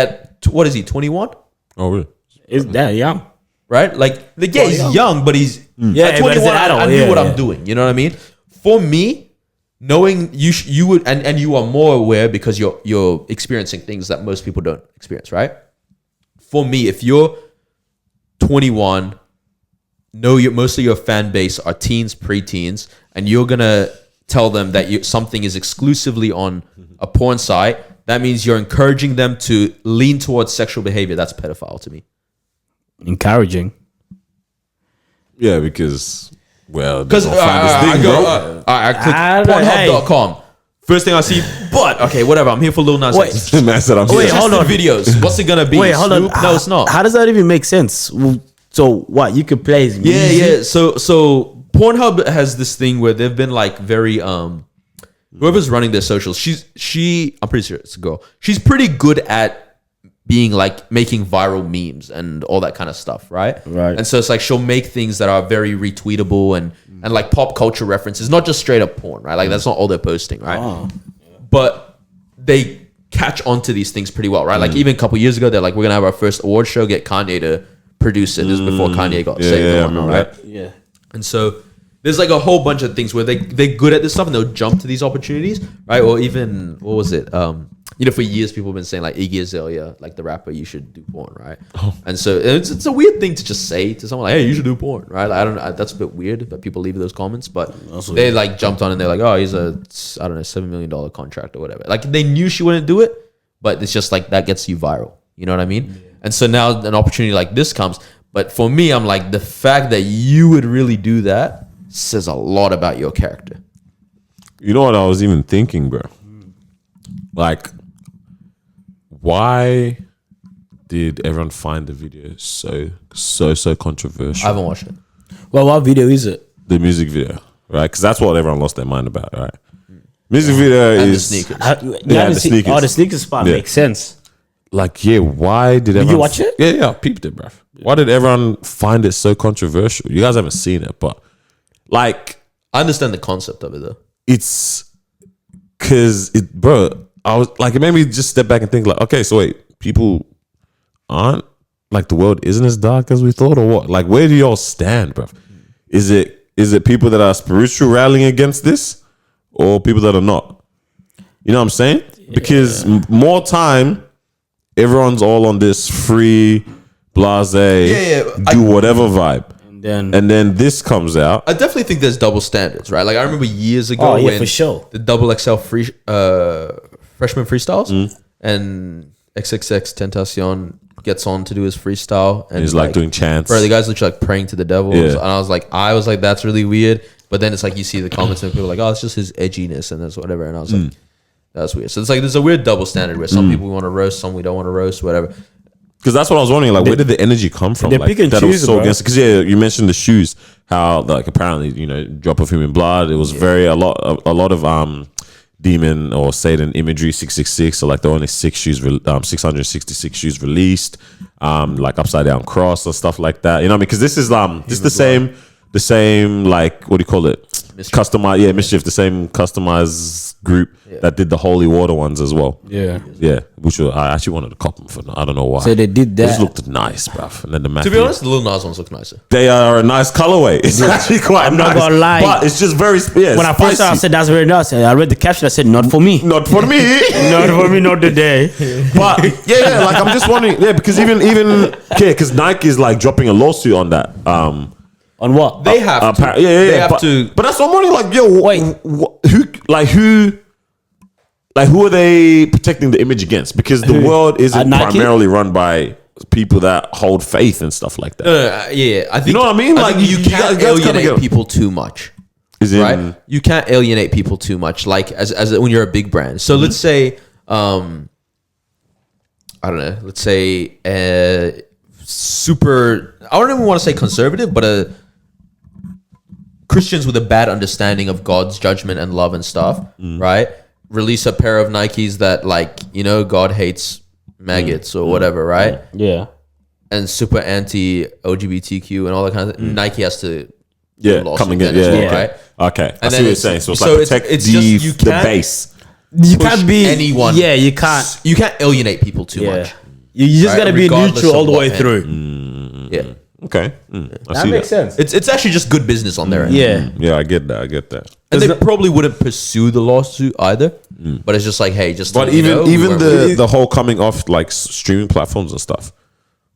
what is he, 21? Oh, really? Is that young? Right? Like, he's young, but he's... Yeah, at 21, but as an adult, I knew what I'm doing. You know what I mean? For me... Knowing you would and you are more aware because you're experiencing things that most people don't experience, right? For me, if you're 21, most of your fan base are teens, preteens, and you're gonna tell them that something is exclusively on a porn site, that means you're encouraging them to lean towards sexual behavior. That's pedophile to me. Encouraging. Yeah, because... Well, because I click Pornhub.com. First thing I see, but okay, whatever. I'm here for Lil Nas X. Man said I'm Wait, Just hold the on. videos. What's it gonna be? Wait, hold on. Snoop? No, it's not. How does that even make sense? So what? You could play his music? Yeah. So Pornhub has this thing where they've been like very whoever's running their socials. I'm pretty sure it's a girl. She's pretty good at being like making viral memes and all that kind of stuff, right? Right. And so it's like she'll make things that are very retweetable and like pop culture references, not just straight up porn, right? Like that's not all they're posting, right? Oh. But they catch onto these things pretty well, right? Like even a couple years ago, they're like, we're gonna have our first award show, get Kanye to produce it. This is before Kanye got saved, I and whatnot, remember right? that. Yeah. And so there's like a whole bunch of things where they're good at this stuff and they'll jump to these opportunities, right? Or even what was it? For years people have been saying like Iggy Azalea, like the rapper, you should do porn, right? And so it's a weird thing to just say to someone like, hey, you should do porn, right? Like, I don't know, that's a bit weird, but people leave those comments. But they like jumped on and they're like, oh, he's a $7 million contract or whatever. Like they knew she wouldn't do it, but it's just like that gets you viral. You know what I mean? And so now an opportunity like this comes. But for me, I'm like, the fact that you would really do that says a lot about your character. You know what I was even thinking, bro? Like, why did everyone find the video so controversial? I haven't watched it. Well, what video is it? The music video, right? Because that's what everyone lost their mind about, right? Music video And the is sneakers. the sneakers. Oh, the sneakers part Yeah. makes sense. like, yeah. Why did everyone? you watch it? Yeah, I peeped it, bruv. Why did everyone find it so controversial? You guys haven't seen it, but like, I understand the concept of it though. it's because it, bro. I was like, it made me just step back and think, like, okay, so wait, people aren't like the world isn't as dark as we thought, or what? Like, where do y'all stand, bruv? Is it people that are spiritual rallying against this, or people that are not? You know what I'm saying? Because more time, everyone's all on this free, blase, do whatever vibe. And then this comes out. I definitely think there's double standards, right? Like I remember years ago when for sure. the double XL free freshman freestyles and XXX Tentacion gets on to do his freestyle and He's like doing chants. Bro, the guy's literally like praying to the devil. Yeah. And I was like, that's really weird. But then it's like you see the comments and people are like, oh, it's just his edginess and that's whatever. And I was like, that's weird. So it's like there's a weird double standard where some people we want to roast, some we don't want to roast, whatever. Because that's what I was wondering. Like, where did the energy come from? they Like, pick and that it was choose, so bro. against. Because you mentioned the shoes. How like apparently drop of human blood. It was a lot of demon or Satan imagery. 666. So like the only 666 shoes released. Like upside down cross or stuff like that. You know what I mean? Because this is the same like, what do you call it? Customized, Mischief, the same customized group that did the holy water ones as well. Yeah. Which I actually wanted to cop them for. I don't know why. So they did They just that. looked nice, bruv. And then the To be honest, the Lil Nas ones look nicer. they are a nice colorway. It's actually quite I'm nice. not gonna lie. But it's just very When I first saw it, I said, that's very nice. I read the caption. I said, not for me. not for me. Not for me, not today. But yeah, like I'm just wondering, because even because Nike is like dropping a lawsuit on that. On what? They have to. They have to. But that's what I'm wondering. Like, yo, Wait. who are they protecting the image against? Because the world isn't Nike? primarily run by people that hold faith and stuff like that. I think You know what I mean? Like Like, you you can't guys gotta alienate go. people too much. Is in, Right? You can't alienate people too much, like as when you're a big brand. So let's say, I don't know. Let's say super. I don't even want to say conservative, but Christians with a bad understanding of God's judgment and love and stuff, right? Release a pair of Nikes that, like, God hates maggots or whatever, right? Yeah. And super anti LGBTQ and all that kind of thing. Nike has to coming in, as well, yeah. right? Okay, I And see then what you're saying. So it's so like it's- protect it's just you the can't- base. You Push can't be anyone. Yeah, you can't. You can't alienate people too much. You just Right, gotta be regardless neutral all of the what way end. through. Yeah, Okay, I That see makes that. sense. it's actually just good business on their end. Yeah. Yeah, I get that. And they probably wouldn't pursue the lawsuit either. But it's just like, hey, just. But to let you know, we even weren't really- the whole coming off like streaming platforms and stuff,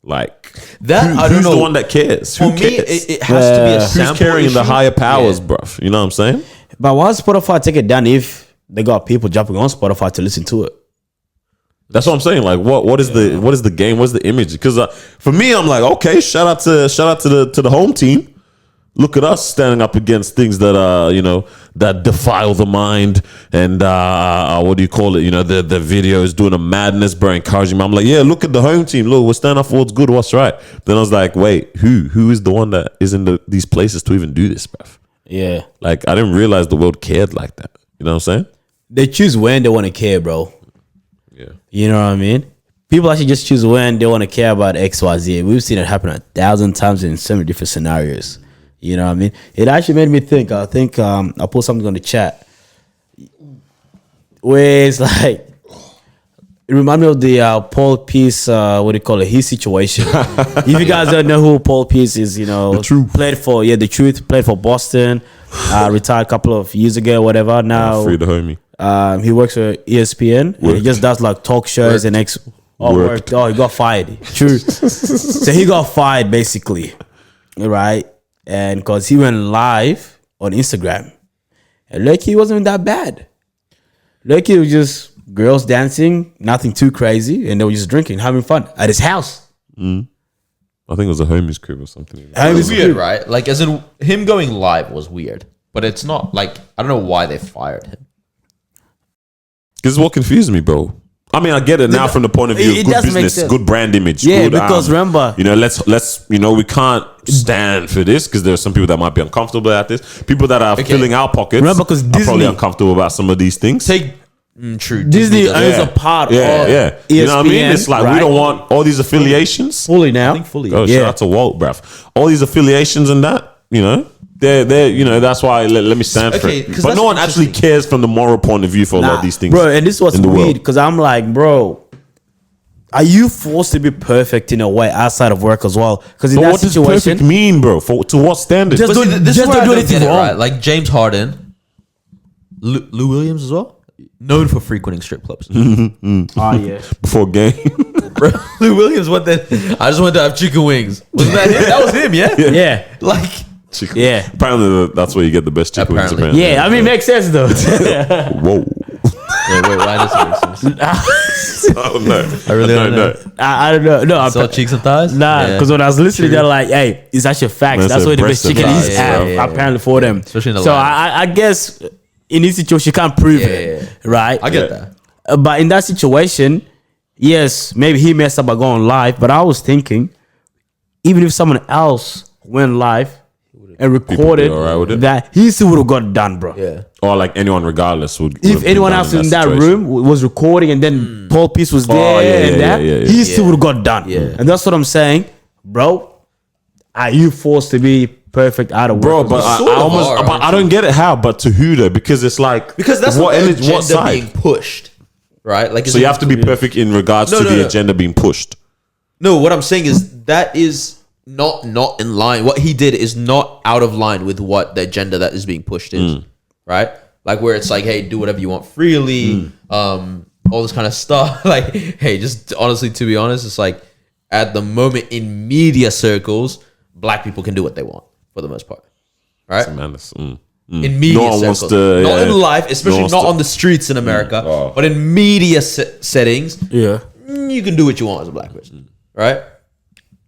like That, I don't who's know. the one that cares? For Who me, cares? it has to be a Who's sample Who's carrying the issue. higher powers, Yeah. bruv? You know what I'm saying? But why Spotify take it down if they got people jumping on Spotify to listen to it? That's what I'm saying. Like, what is the game? What's the image? Because for me, I'm like, okay, shout out to the home team. Look at us standing up against things that that defile the mind and what do you call it? The video is doing a madness, bro, encouraging me. I'm like, yeah, look at the home team. Look, we're standing up for what's good, what's right. Then I was like, wait, who is the one that is in these places to even do this, bruv? Yeah. Like, I didn't realize the world cared like that. You know what I'm saying? They choose when they want to care, bro. Yeah. You know what I mean? People actually just choose when they want to care about XYZ. We've seen it happen 1,000 times in so many different scenarios. You know what I mean? It actually made me think. I think I put something on the chat where it's like, it reminded me of the Paul Pierce, what do you call it? His situation. If you guys don't know who Paul Pierce is, The Truth. played for played for Boston, retired a couple of years ago, whatever. Now Free the homie. he works for ESPN and he just does like talk shows and Worked. he got fired. True. So he got fired basically, right? And because he went live on Instagram, and Loki wasn't that bad. Loki was just girls dancing, nothing too crazy, and they were just drinking, having fun at his house. I think it was a homies crib or something. It was weird, right? Like, as in, him going live was weird. But it's not, like, I don't know why they fired him. Because what confused me, bro. I mean, I get it now from the point of view of good business, good brand image. Yeah, good, because remember, let's we can't stand for this because there are some people that might be uncomfortable at this. People that are filling our pockets, remember, because are Disney probably uncomfortable about some of these things. True. Disney does is that. a part of ESPN, you know what I mean? It's like we don't right? want all these affiliations. fully now. I think fully. Oh, shout out to Walt, bruv. All these affiliations and that, they're that's why let me stand for it. But no one actually cares from the moral point of view for a lot of these things. Bro, and this was in the weird world. because I'm like, bro, are you forced to be perfect in a way outside of work as well? Because in But that what does situation, perfect mean, bro? To what standard? Just But see, don't- this just is where don't I do don't get anything it, wrong. right? Like James Harden, Lou Williams as well, known for frequenting strip clubs. oh yeah, Before game. Bro, Lou Williams, what then? I just wanted to have chicken wings. Wasn't that him? That was him, yeah? yeah, Like, Chicken. yeah, Apparently that's where you get the best chicken wings. Apparently. Apparently. yeah. I mean, it makes sense though. Whoa. yeah, wait, why does it make sense? Oh no. I really don't know. I don't know. No, Saw cheeks and thighs? nah, Yeah. because when I was listening, they're like, "Hey, it's actually facts. Man, That's it's where a the best breast and chicken thighs, is bro. at, Yeah. apparently for them." Especially in the so land. I guess in this situation, you can't prove it, Yeah. right? I get Yeah. that. But in that situation, yes, maybe he messed up by going live. But I was thinking, even if someone else went live and recorded all right with it? that, he still would have got it done, bro. Yeah. Or like anyone regardless would If been anyone done else in that situation. room was recording and then Paul Peace was there yeah, and yeah, that, yeah, yeah. he still would have got it done. Yeah. And that's what I'm saying, bro. Are you forced to be perfect out of work? Bro, as but well? I sort of almost, are, but aren't I don't get it how, but to who though? Because it's like Because that's what what the energy, agenda what side? being pushed, right? Like, So you have to be perfect in regards No, to no, the no. agenda being pushed. No, what I'm saying is that is not in line. What he did is not out of line with what the agenda that is being pushed is, right? Like where it's like, hey, do whatever you want freely, all this kind of stuff. Like, hey, just honestly, to be honest, it's like at the moment in media circles, black people can do what they want for the most part, right? Man, that's, In media No one wants circles, to- not yeah. in life, especially No one not wants to- on the streets in America, Oh. but in media settings, yeah, you can do what you want as a black person, right?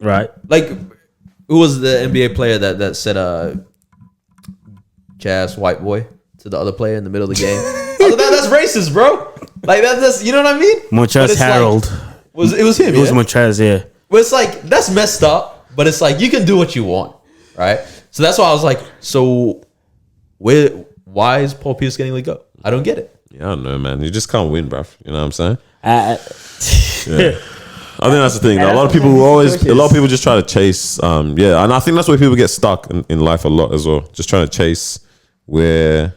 right. Like, who was the NBA player that said "jazz white boy" to the other player in the middle of the game? I was like, that's racist, bro. Like that's you know what I mean? But Montrezl it's like- Harrell. it was him? It was yeah? Montrezl, yeah. But it's like that's messed up. But it's like you can do what you want, right? So that's why I was like, so why is Paul Pierce getting let go? I don't get it. Yeah, I don't know, man. You just can't win, bruv. You know what I'm saying? Uh, Yeah. I think that's the thing. And A lot of that's people what will always, makes it a lot of people just try to chase. Yeah, and I think that's where people get stuck in life a lot as well. Just trying to chase where,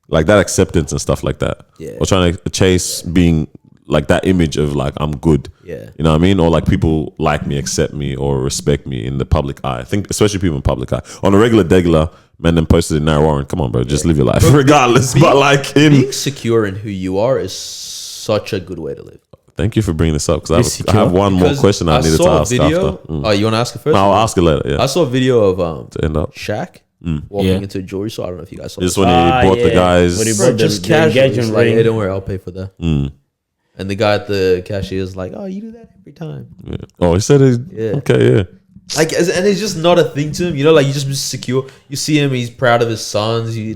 like that acceptance and stuff like that. Yeah. Or trying to chase being like that image of like I'm good. Yeah. You know what I mean? Or like people like me, accept me, or respect me in the public eye. I think especially people in public eye. On a regular, man, then posted in Narrow Warren. Come on, bro, just live your life regardless. But like Being secure in who you are is such a good way to live. Thank you for bringing this up because secure. I have one more Because question I needed to saw a ask video. after. Mm. Oh, you want to ask it first? No, I'll ask it later. Yeah, I saw a video of to end up. Shaq walking Yeah. into a jewelry store. I don't know if you guys saw This this. when he brought the guys. When he Bro, brought just the casually, engagement he's like, ring. hey, don't worry, I'll pay for that. And the guy at the cashier is like, oh, you do that every time. Yeah. Oh, he said it. Yeah. Okay, yeah. Like, and it's just not a thing to him, you know. Like, you just be secure. You see him, he's proud of his sons. He's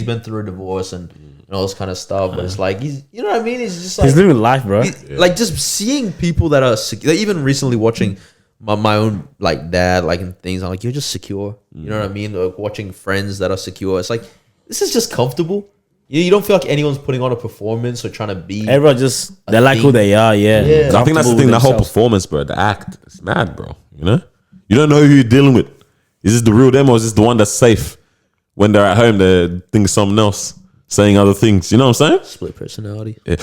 been through a divorce and all this kind of stuff. But it's like you know what I mean? He's just like He's living life, bro. like just seeing people that are secure. Like, even recently watching my own like dad, like and things. I'm like, you're just secure. You know what I mean? Like watching friends that are secure. It's like this is just comfortable. You don't feel like anyone's putting on a performance or trying to be. Everyone just they like who they are, yeah. Yeah. I think that's the Comfortable thing. with That whole themselves. performance, bro. The act, it's mad, bro. You know, you don't know who you're dealing with. Is this the real them or is this the one that's safe? When they're at home, they're thinking something else, saying other things. You know what I'm saying? Split personality. Yeah.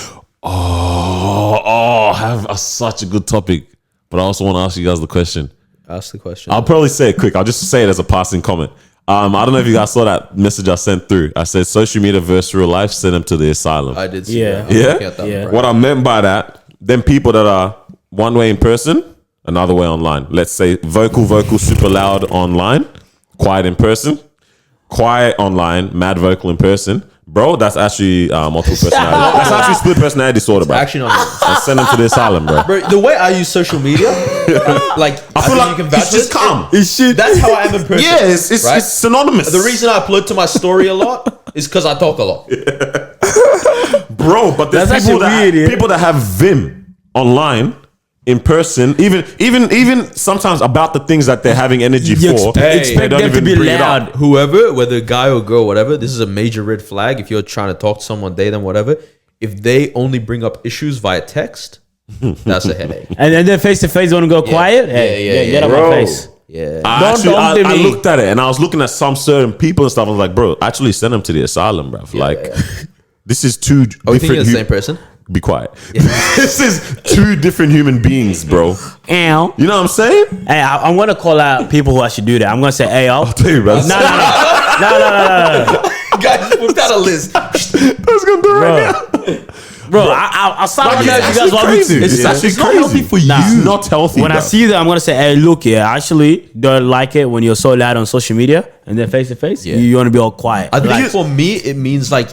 I have such a good topic, but I also want to ask you guys the question. Ask the question. I'll probably say it quick. I'll just say it as a passing comment. I don't know if you guys saw that message I sent through. I said social media versus real life, send them to the asylum. I did see Yeah. that. I'm Yeah? looking at that Yeah. one right What I meant by that, them people that are one way in person, another way online. Let's say vocal, super loud online, quiet in person, quiet online, mad vocal in person, bro, that's actually multiple personality. That's actually split personality disorder, bro. Actually, not. And send them to the asylum, bro. Bro, the way I use social media, like I feel like you can it's vouch just for calm. That's how I am in person. Yeah, it's right? synonymous. The reason I upload to my story a lot is because I talk a lot. Bro, but there's That's people actually weird, yeah. people that have Vim online, in person, even sometimes about the things that they're having energy You for. expect they don't them to even be bring it loud. up. Whoever, whether guy or girl, whatever, this is a major red flag. If you're trying to talk to someone, date them, whatever, if they only bring up issues via text, that's a headache. And then face to face, want to go quiet? Hey, get out Bro. my face. Yeah. I looked at it and I was looking at some certain people and stuff. I was like, bro, actually send them to the asylum, bro. This is two Are we thinking different. of the same person? Be quiet. This is two different human beings, bro. Ow. You know what I'm saying? Hey, I'm gonna call out people who actually do that. I'm gonna say, hey, yo. I'll tell you, bro. No. Guys, put out a list. That's gonna do it right now. Bro, I'll sign Like, on that if you it's guys want me crazy. to. It's actually It's not crazy healthy for you. Nah. It's not healthy. When I bro. see that, I'm gonna say, hey, look, I actually don't like it when you're so loud on social media and then face to face, you want to be all quiet. I think Like, for me, it means like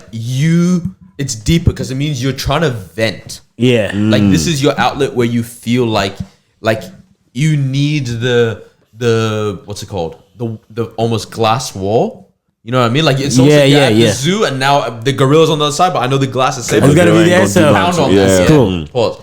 it's deeper because it means you're trying to vent. yeah. Like this is your outlet where you feel like you need the what's it called? The almost glass wall. You know what I mean? Like it's also Yeah. the zoo and now the gorilla's on the other side, but I know the glass is safe. It's gotta be They there, ain't so- gonna do Pound nothing. on this. Yeah. Cool. Pause.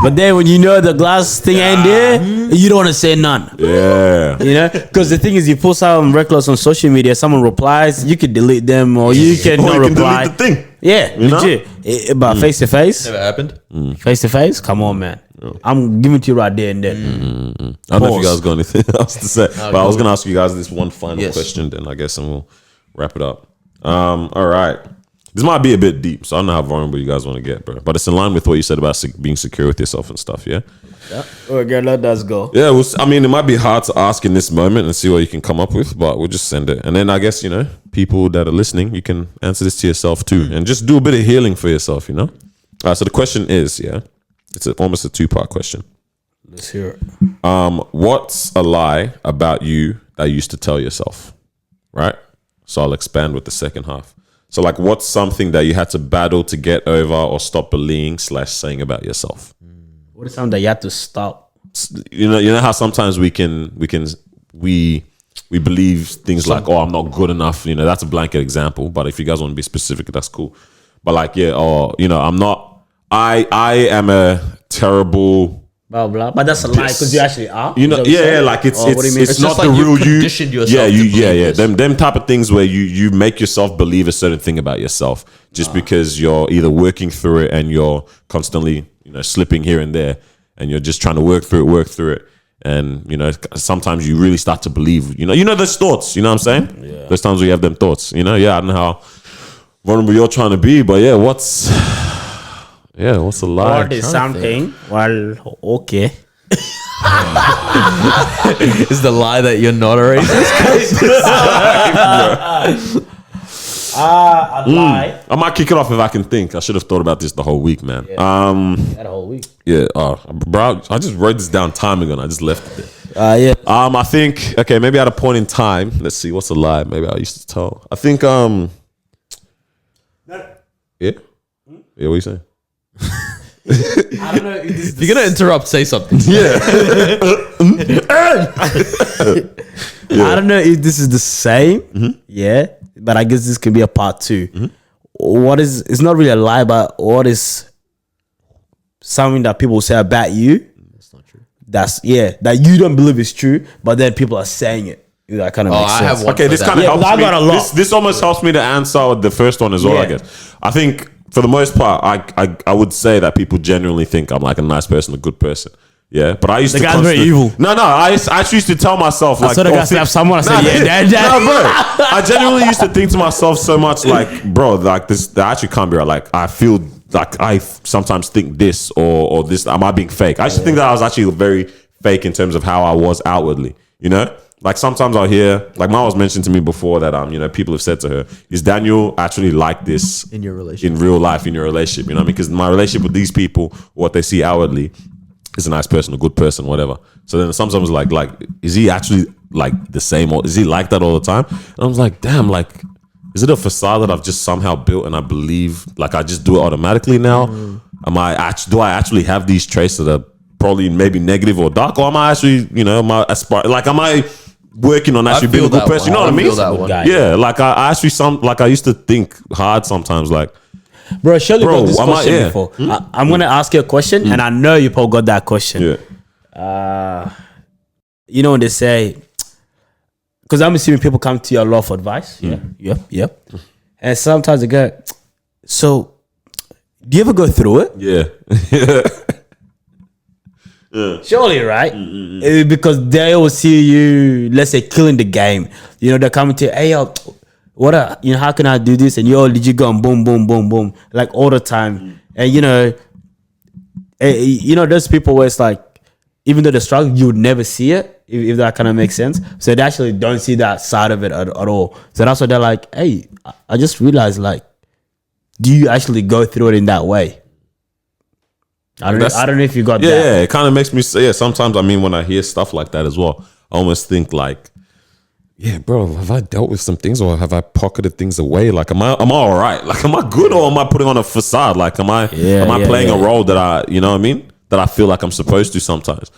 But then when you know the glass thing ain't there, you don't want to say none. Yeah. You know, because the thing is, you post out reckless on social media, someone replies, you can delete them or you can Or not you can reply. delete the thing. Yeah, You know? legit. But face to face, Never happened. face to face, come on, man. I'm giving it to you right there and then. I don't know if you Pause. guys got anything else to say, but I was gonna ask you guys this one final Yes. question, then I guess, and we'll wrap it up. All right, this might be a bit deep, so I don't know how vulnerable you guys want to get, bro. But it's in line with what you said about being secure with yourself and stuff. Yeah. Okay, let us go. Yeah, I mean, it might be hard to ask in this moment and see what you can come up with, but we'll just send it. And then I guess, people that are listening, you can answer this to yourself too and just do a bit of healing for yourself, All right, so the question is, it's almost a 2-part question. Let's hear it. What's a lie about you that you used to tell yourself? Right? So I'll expand with the second half. So like, what's something that you had to battle to get over or stop believing / saying about yourself? What is something that you have to stop? You know how sometimes we believe things like, oh, I'm not good enough. That's a blanket example. But if you guys want to be specific, that's cool. But like, I'm not. I am a terrible. Blah blah. But that's a lie because you actually are. Like it's Or what do you mean? it's It's not just the like real you've you. conditioned yourself Yeah, to believe this. Them type of things where you make yourself believe a certain thing about yourself just because you're either working through it and you're constantly slipping here and there, and you're just trying to work through it. And sometimes you really start to believe. Those thoughts. You know what I'm saying? Yeah. Those times where you have them thoughts. I don't know how vulnerable you're trying to be, but what's a lie? What is something? Well, okay. Is the lie that you're not a racist? A lie. I might kick it off if I can think. I should have thought about this the whole week, man. That whole week. Yeah. Bro, I just wrote this down time ago and I just left it there. Yeah. I think, okay, maybe at a point in time, let's see, what's a lie maybe I used to tell? I think, yeah? Yeah, what are you saying? I don't know. If you're gonna interrupt, say something. I don't know if this is the same. Yeah, but I guess this could be a part 2. What is? It's not really a lie, but what is something that people say about you? That's not true. That you don't believe is true, but then people are saying it. That kind of makes I sense. have one. Okay, this for kind of that. helps I me. got a lot. This almost helps me to answer the first one as well, I Yeah. guess. I think for the most part, I would say that people genuinely think I'm like a nice person, a good person. Yeah, but I used The to guy's very constantly- evil. No, I actually used to tell myself like, So the oh, guy slapped someone. I said, no, bro. I genuinely used to think to myself so much like, bro, like this, that actually can't be right. Like I feel like I sometimes think this or this. Am I being fake? I used to think that I was actually very fake in terms of how I was outwardly. Like sometimes I'll hear, like Marwa's mentioned to me before that people have said to her, is Daniel actually like this In your relationship. in real life, in your relationship? You know what I mean? Because my relationship with these people, what they see outwardly, is a nice person, a good person, whatever. So then sometimes like, is he actually like the same or is he like that all the time? And I was like, damn, like is it a facade that I've just somehow built and I believe like I just do it automatically now? Do I actually have these traits that are probably maybe negative or dark, or am I actually, am I working on actually being a good person? You know what I mean? Yeah, like I actually I used to think hard sometimes, like. Bro, Shirley got this question before. I'm gonna ask you a question, and I know you probably got that question. Yeah. You know when they say, because I'm assuming people come to you a lot for advice. Yep. And sometimes they go, so do you ever go through it? Yeah. Surely, right? Because they always see you, let's say, killing the game. They're coming to you, hey, yo, how can I do this? And did you go and boom, boom, boom, boom, like all the time? And there's people where it's like, even though they struggle, you would never see it, if that kind of makes sense. So they actually don't see that side of it at all. So that's why they're like, hey, I just realized, like, do you actually go through it in that way? I don't know if you got that. Yeah, it kind of makes me say, sometimes, when I hear stuff like that as well, I almost think like, yeah, bro, have I dealt with some things, or have I pocketed things away? Like, am I all right? Like, am I good, or am I putting on a facade? Like, am I playing a role that that I feel like I'm supposed to sometimes?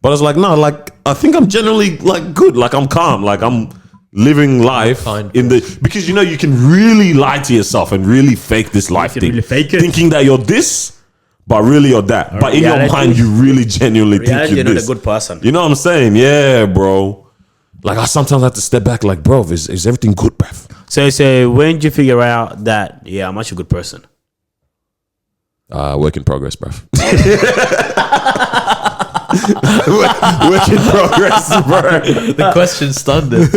But it's like, no, like, I think I'm generally like good. Like, I'm calm. Like, I'm living life because you can really lie to yourself and really fake this life thing, really fake it. thinking that you're this, but really you're that. But in your mind, you really genuinely think you're this. Not a good person. You know what I'm saying? Yeah, bro. Like, I sometimes have to step back, like, bro, is everything good, bruv? So when did you figure out that, I'm actually a good person? Work in progress, bruv. Work in progress, bro. The question stunned him.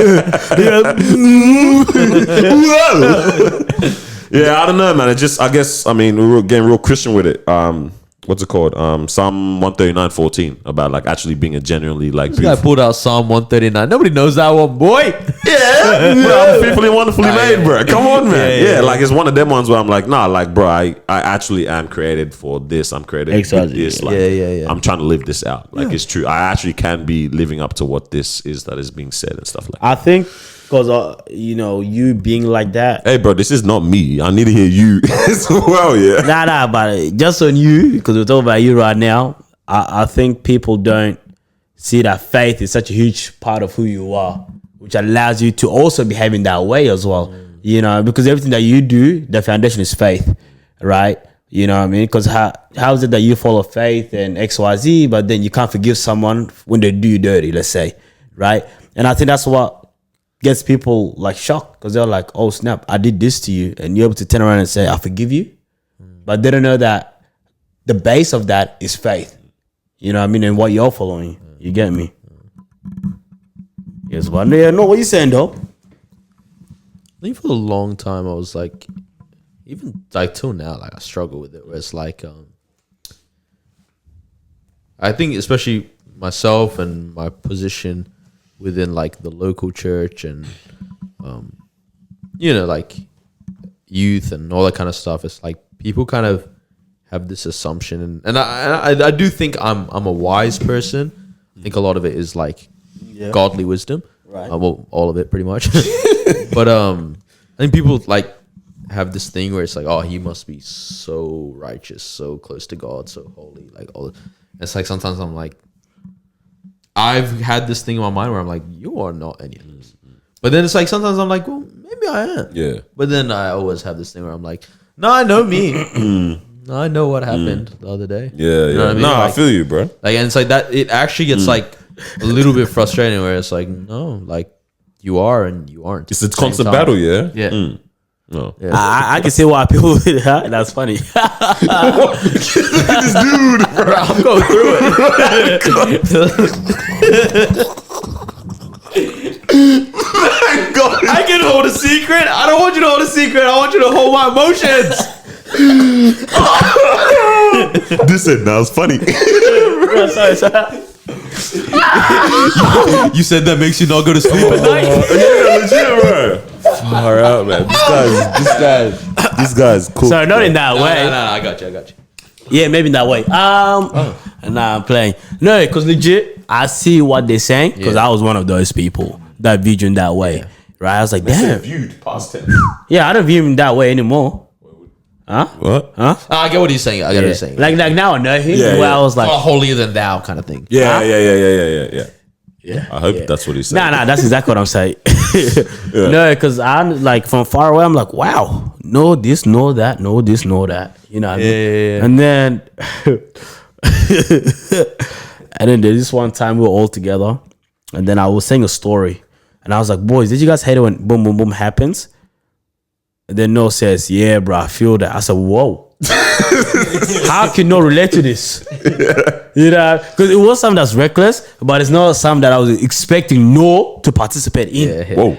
Yeah, I don't know, man. We were getting real Christian with it. What's it called? Psalm 139:14 about like actually being a genuinely like. This guy pulled out Psalm 139. Nobody knows that one, boy. Yeah, bro, I'm fearfully wonderfully made, bro. Come on, man. Yeah, like it's one of them ones where I'm like, nah, like, bro, I actually am created for this. I'm created for this. Like, I'm trying to live this out. Like, it's true. I actually can be living up to what this is that is being said and stuff like that. I think because you being like that. Hey, bro, this is not me. I need to hear you as well. Yeah. Nah, but just on you, because we're talking about you right now. I think people don't see that faith is such a huge part of who you are, which allows you to also behave in that way as well. Because everything that you do, the foundation is faith, right? You know what I mean? Because how is it that you follow faith and XYZ, but then you can't forgive someone when they do you dirty, let's say, right? And I think that's what gets people like shocked, because they're like, oh snap, I did this to you, and you're able to turn around and say, I forgive you. But they don't know that the base of that is faith. You know what I mean? And what you're following. You get me? Yes, but no, what you saying though? I think for a long time I was like, even like till now, like I struggle with it, where it's like, I think especially myself and my position within like the local church and like youth and all that kind of stuff. It's like people kind of have this assumption, and I do think I'm a wise person. I think a lot of it is like godly wisdom, right? Well, all of it pretty much. But I think people like have this thing where it's like, oh, he must be so righteous, so close to God, so holy, like all. It's like sometimes I'm like, I've had this thing in my mind where I'm like, you are not any of this. But then it's like sometimes I'm like, well, maybe I am. Yeah. But then I always have this thing where I'm like, no, I know me. No, I know what happened the other day. Yeah, you know what I mean? No, like, I feel you, bro. Like, and it's like that. It actually gets like a little bit frustrating where it's like, no, like you are and you aren't. It's a constant battle, yeah. Yeah. No. Yeah. I can see why people. That's funny. Look at this dude, bro. I'm going through it. I can hold a secret. I don't want you to hold a secret. I want you to hold my emotions. This it now. It's funny. sorry. You said that makes you not go to sleep at night. Yeah, legit, bro. Far out, man. This guy's cool. Sorry, not in that way. No, I got you. Yeah, maybe in that way. Nah, I'm playing. No, because legit, I see what they're saying, because I was one of those people that viewed in that way. right? I was like, damn. Viewed past tense. Yeah, I don't view him that way anymore. Huh? What? Huh? I get what he's saying. I get what he's saying. Like now I know him. Yeah, where yeah. I was like, More holier than thou kind of thing. Yeah, Huh? yeah. I hope that's what he's saying. nah, that's exactly what I'm saying. No, because I'm like from far away, I'm like, wow, no this, no that, no this, no that. You know what I mean? Yeah. And then and then there's this one time we were all together, and then I was saying a story, and I was like, boys, did you guys hate it when boom boom boom happens? And then Noor says, yeah, bro, I feel that. I said, whoa. How can Noor relate to this? You know, because it was something that's reckless, but it's not something that I was expecting Noor to participate in. Yeah. Whoa.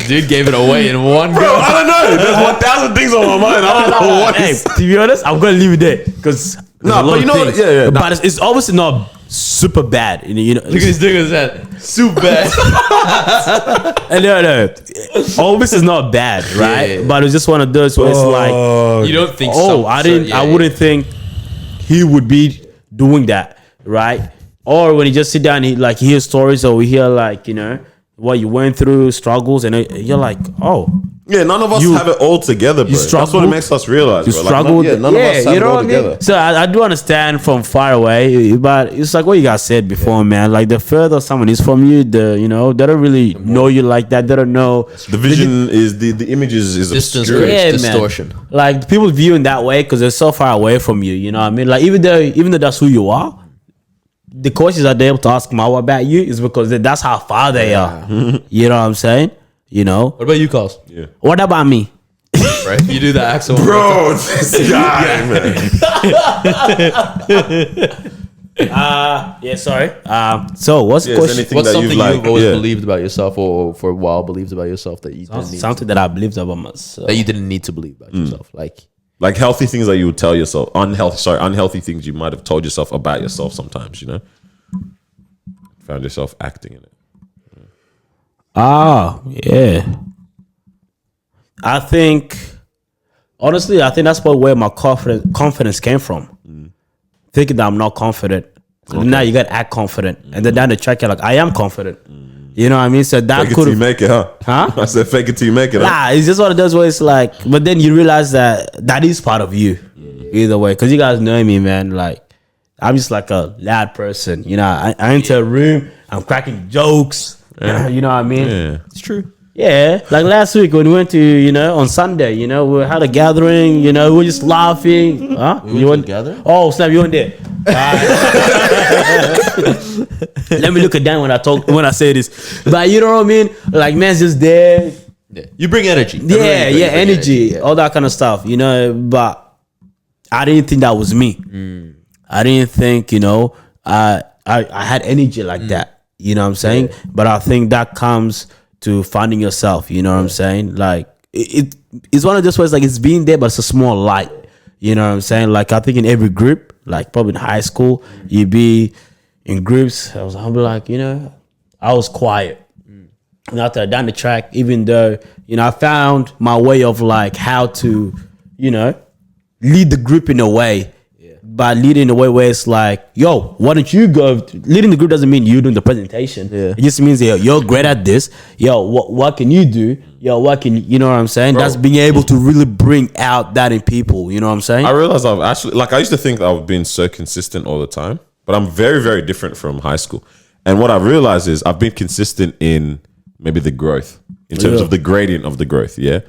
Dude gave it away in one Bro, go. I don't know. There's 1,000 things on my mind. I don't know what. Hey, to be honest, I'm gonna leave it there because No, but you know what? Yeah. But it's obviously not super bad. You know, Look at his thing with his head. Super bad. no. Obviously, it's not bad, right? Yeah. But it's just one of those where it's like, You don't think oh, so? I didn't. Yeah, I wouldn't think he would be doing that, right? Or when you just sit down, he like hear stories, or we hear like what you went through, struggles, and you're like, oh, Yeah, none of us have it all together, bro. That's what it struggled. makes us realize, you bro. struggled. None of us have you it know all what I mean? together. So I do understand from far away, but it's like what you guys said before, man. Like the further someone is from you, they don't really know you like that. They don't know. The vision is the images is Distance obscure. creates Yeah, man. distortion. Like people view in that way because they're so far away from you. You know what I mean? Like even though that's who you are, the questions that they're able to ask Marwa about you is because that's how far they are. You know what I'm saying? What about you, Carls? Yeah. What about me? Right? You do the accent. Bro, this guy, man. Yeah, sorry. So what's the Yeah, is question? anything What's that something you've like, you've always yeah. believed about yourself, or for a while believed about yourself that you didn't need Something that I believed about myself. that you didn't need to believe about yourself? Like healthy things that you would tell yourself, unhealthy things you might have told yourself about yourself sometimes, Found yourself acting in it. Yeah. Honestly, I think that's where my confidence came from. Thinking that I'm not confident. Now you gotta act confident. And then down the track, you're like, I am confident. You know what I mean? So that Fake it could till you make it, huh? Huh? I said fake it till you make it, huh? Nah, it's just one of those where it's like, but then you realize that is part of you. Either way. Because you guys know me, man. Like, I'm just like a loud person. I enter a room, I'm cracking jokes. You know what I mean? Yeah. It's true. Yeah, like last week when we went to, on Sunday, we had a gathering, we were just laughing. Huh? You went to a gathering? Oh, snap, you weren't there. Let me look at Dan when I say this. But you know what I mean? Like, man's just there. Yeah. You bring energy. Yeah, Everybody brings energy, all that kind of stuff, but I didn't think that was me. I didn't think, I had energy like that. You know what I'm saying? Yeah. But I think that comes to finding yourself. You know what I'm saying? Like it's one of those ways, like it's being there, but it's a small light. You know what I'm saying? Like I think in every group, like probably in high school, you'd be in groups. I'll be like, I was quiet. And after I done the track, even though, I found my way of like how to, lead the group in a way. But leading in a way where it's like, yo, why don't you go? Leading the group doesn't mean you doing the presentation. Yeah. It just means that you're great at this. Yo, what can you do? Yo, you know what I'm saying? Bro. That's being able to really bring out that in people. You know what I'm saying? I realized I've actually, I used to think that I've been so consistent all the time, but I'm very, very different from high school. And what I realized is I've been consistent in maybe the growth, in terms of the gradient of the growth. Yeah.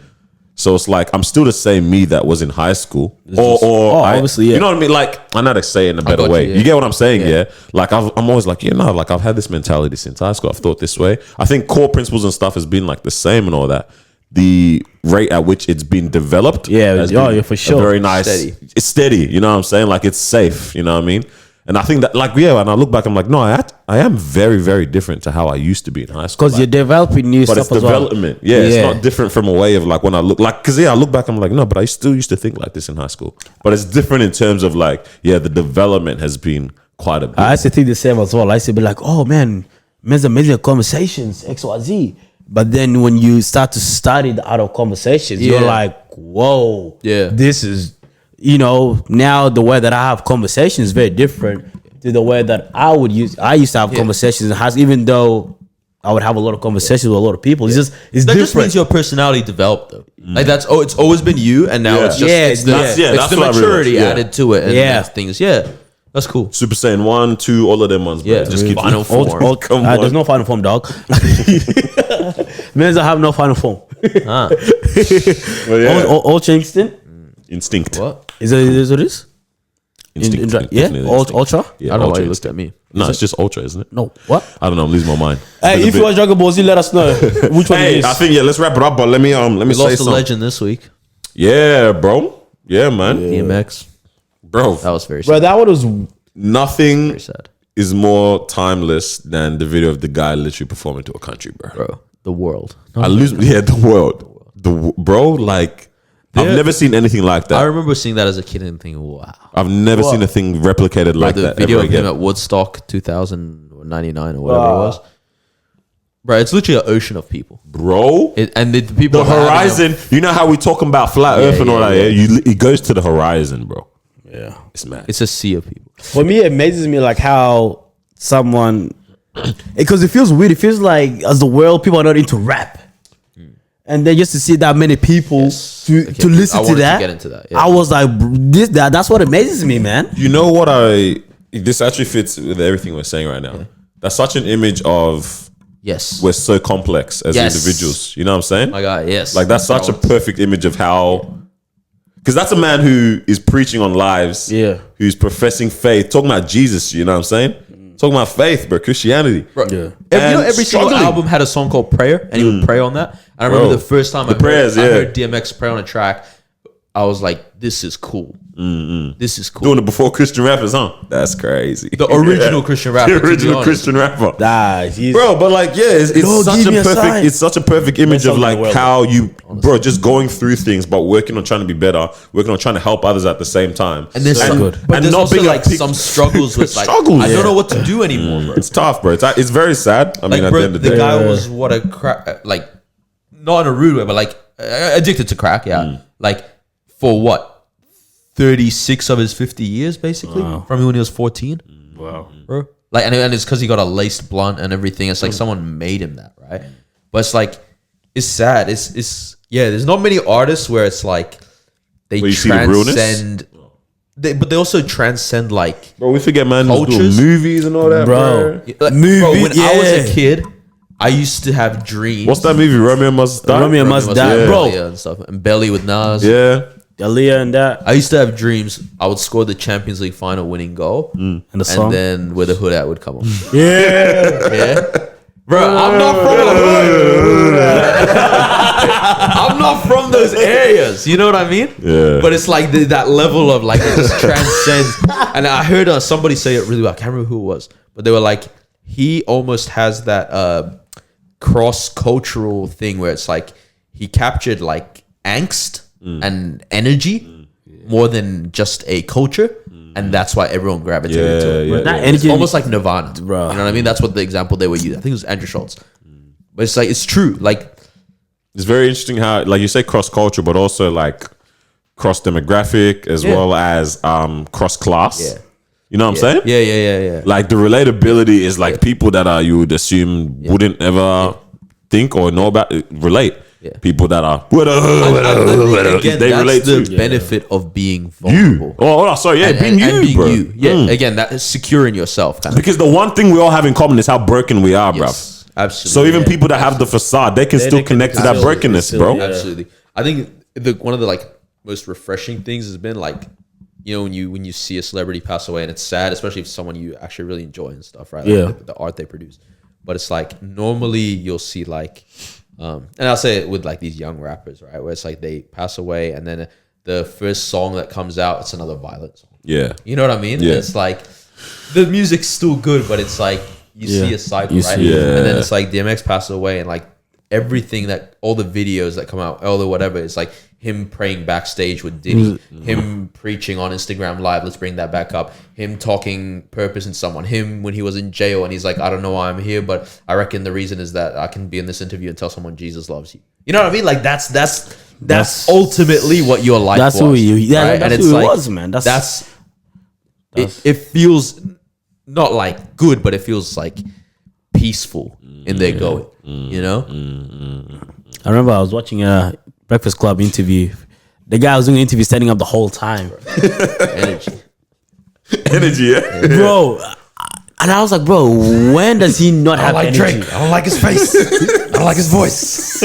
So it's like I'm still the same me that was in high school, obviously, yeah. You know what I mean? Like I know how to say it in a better way. You get what I'm saying? Yeah. Like I'm always like, like I've had this mentality since high school. I've thought this way. I think core principles and stuff has been like the same and all that. The rate at which it's been developed, yeah, for sure, very nice. It's steady. You know what I'm saying? Like it's safe. You know what I mean? And I think that, when I look back, I'm like, no, I am very, very different to how I used to be in high school. Because you're developing new stuff as well. But it's development. Yeah, it's not different from a way of like when I look, because I look back, I'm like, no, but I still used to think like this in high school. But it's different in terms of like, the development has been quite a bit. I used to think the same as well. I used to be like, oh man, men's amazing conversations, XYZ. But then when you start to study the art of conversations, you're like, whoa, this is... now the way that I have conversations is very different to the way that I used to have conversations in high school, even though I would have a lot of conversations with a lot of people. It's that different. just means your personality developed though. Like it's always been you, and now it's just it's the maturity added to it. And things. Yeah, that's cool. Super Saiyan 1, 2, all of them ones. Bro. Yeah, just keep final form. Come on. There's no final form, dog. Means I have no final form. Ah. Ultra Instinct. What? Is it what it is? Instinct. Ultra? Yeah, I don't know why Ultra you looked at me. No, it's just Ultra, isn't it? No. What? I don't know. I'm losing my mind. Hey, if you watch Dragon Ball Z, let us know which one it Hey, is. I think let's wrap it up. But let me We say lost a something. legend this week. Yeah, bro. Yeah, man. DMX. Bro, That was very Bro, sad. that one was nothing Very sad. is more timeless than the video of the guy literally performing to a country, bro. Bro, the world. I lose. Yeah, the world. Bro, like I've never seen anything like I that. remember seeing that as a kid and thinking, wow. I've never seen a thing replicated like The that video ever of him again. at Woodstock 2099 or whatever it was. Bro, it's literally an ocean of people. Bro, And the people the are having horizon. You know how we talking about flat Earth and all that? Yeah, it goes to the horizon, bro. yeah. It's mad. It's a sea of people. For me, it amazes me like how someone, because it feels weird. It feels like as the world, people are not into rap, and then just to see that many people to Okay, listen I to wanted that, to get into that, yeah. I was like, that's what amazes me, man. You know what this actually fits with everything we're saying right now. That's such an image of Yes. we're so complex as Yes. individuals. You know what I'm saying? My God, yes. Like that's such a perfect image of how, because that's a man who is preaching on lives. Yeah. Who's professing faith, talking about Jesus. You know what I'm saying? Talking about faith, bro, Christianity. Yeah. Every single struggling. album had a song called Prayer, and he would pray on that. I remember Bro, the first time I prayers, heard DMX pray on a track, I was like, this is cool. This is cool. Doing it before Christian rappers, huh? That's crazy. The original Christian rapper, The to be original honest. Christian rapper. He's, Bro, but like, yeah, it's Lord, such give a me a perfect, sign. it's such a perfect image Best of song in like the world, how you, bro, just going through things, but working on trying to be better, working on trying to help others at the same time. And there's some, good. but And there's not also being like a some struggles with like, Struggles, I yeah. don't know what to do anymore, bro. It's tough, bro. It's very sad. I mean, Like, at bro, the end of the the day, guy was what a crack, like, not in a rude way, but like addicted to crack, yeah. Like, for what? 36 of his 50 years, basically, from when he was 14. wow. Bro. Like, and it's because he got a laced blunt and everything. It's like someone made him that, right? But it's like, it's sad. It's there's not many artists where it's like they Where you see the realness? transcend, but they also transcend like, bro, we forget man was doing cultures. movies and all that, bro. like bro, Movie, when I was yeah. a kid, I used to have dreams. What's that movie? Romeo Must Die. Romeo Must Die, bro. and stuff, and Belly with Nas. Yeah. Aaliyah and that. I used to have dreams. I would score the Champions League final winning goal, And the song. and then where the hood at would come on. Yeah. Yeah, bro, I'm not from the hood. I'm not from those areas. You know what I mean? Yeah. But it's like that level of like it just transcends. And I heard somebody say it really well. I can't remember who it was, but they were like, he almost has that cross cultural thing where it's like he captured like angst and energy more than just a culture. And that's why everyone gravitated to it. Yeah, That yeah. It's energy, almost like Nirvana, Bro. You know what I mean? That's what the example they were using. I think it was Andrew Schultz. But it's like, it's true. Like, It's very interesting how, like you say, cross culture, but also like cross demographic as well as cross class. Yeah. You know what I'm saying? yeah. Like the relatability is like people that are you would assume wouldn't ever think or know about relate. Yeah. People that are Again, they that's relate the to benefit of being you. vulnerable. Oh, sorry, yeah, being you, bro. Yeah, again, that is securing yourself. Kind of. Because the one thing we all have in common is how broken we are, bro. Yes, absolutely. So even Yeah. people that have the facade, they can still can connect to that still- brokenness, still- bro. yeah. Absolutely. I think one of the like most refreshing things has been like, you know, when you see a celebrity pass away, and it's sad, especially if it's someone you actually really enjoy and stuff, right? Like Yeah. the art they produce. But it's like normally you'll see like, and I'll say it with like these young rappers, right? Where it's like they pass away, and then the first song that comes out, it's another violent song. Yeah. You know what I mean? Yeah. It's like the music's still good, but it's like you see a cycle, You right? see it. And then it's like DMX passes away, and like everything that all the videos that come out, all the whatever, it's like him praying backstage with Diddy, him preaching on Instagram Live. Let's bring that back up. Him talking purpose in someone. Him when he was in jail and he's like, I don't know why I'm here, but I reckon the reason is that I can be in this interview and tell someone Jesus loves you. You know what I mean? Like that's ultimately what your life was. That's who you. Yeah, right? that's who it was, man. It feels not like good, but it feels like peaceful in their going. You know? I remember I was watching a Breakfast Club interview. The guy was doing an interview standing up the whole time. Energy, yeah. Bro. And I was like, bro, when does he not have energy? Drake. I don't like his face. I don't like his voice.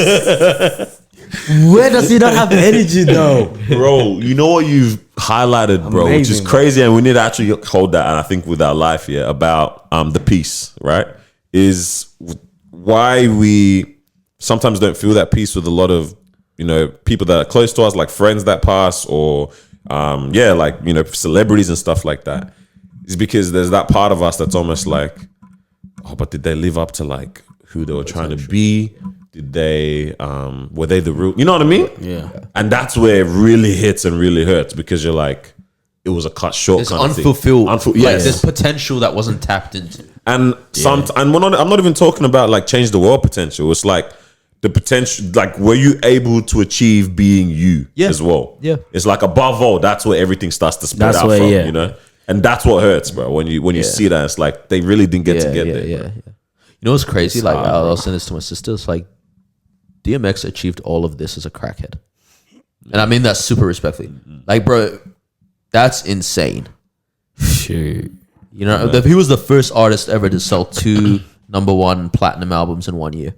Where does he not have energy though? Bro, you know what you've highlighted, bro, which is Amazing. crazy, and we need to actually hold that, and I think with our life here, about the peace, right? Is why we sometimes don't feel that peace with a lot of, you know, people that are close to us, like friends that pass, or like, you know, celebrities and stuff like that. Is because there's that part of us that's almost like, oh, but did they live up to like who they were trying to be? Did they were they the real, you know what I mean? Yeah. And that's where it really hits and really hurts, because you're like, it was a cut short It's kind of thing. unfulfilled. Like Like there's potential that wasn't tapped into. And and I'm not even talking about like change the world potential. It's like the potential, like, were you able to achieve being you as well? Yeah. It's like above all, that's where everything starts to spread out from, you know? And that's what hurts, bro. When you see that, it's like they really didn't get to get there. Yeah. You know what's crazy? Like I was saying this to my sister. It's like DMX achieved all of this as a crackhead, and I mean that super respectfully. Like, bro, that's insane. Shoot. You know, he was the first artist ever to sell 2 #1 platinum albums in 1 year.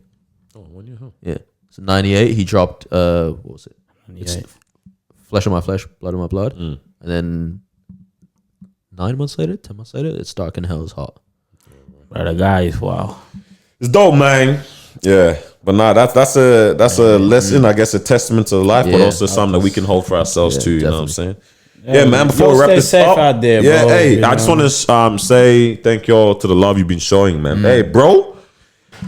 Oh, 1 year, huh? Yeah. So 98, he dropped what was it? It's Flesh of My Flesh, Blood of My Blood, and then 9 months later, 10 months later, It's Dark and Hell Is Hot. Bro, the guy is wow. It's dope, man. Yeah. But nah, that's a lesson, I guess, a testament to life, but also something that we can hold for ourselves too. You know what I'm saying? Yeah, man. Before we wrap this safe up, out there, yeah, bro, hey, you I just know. want to say thank y'all to the love you've been showing, man. Hey, bro.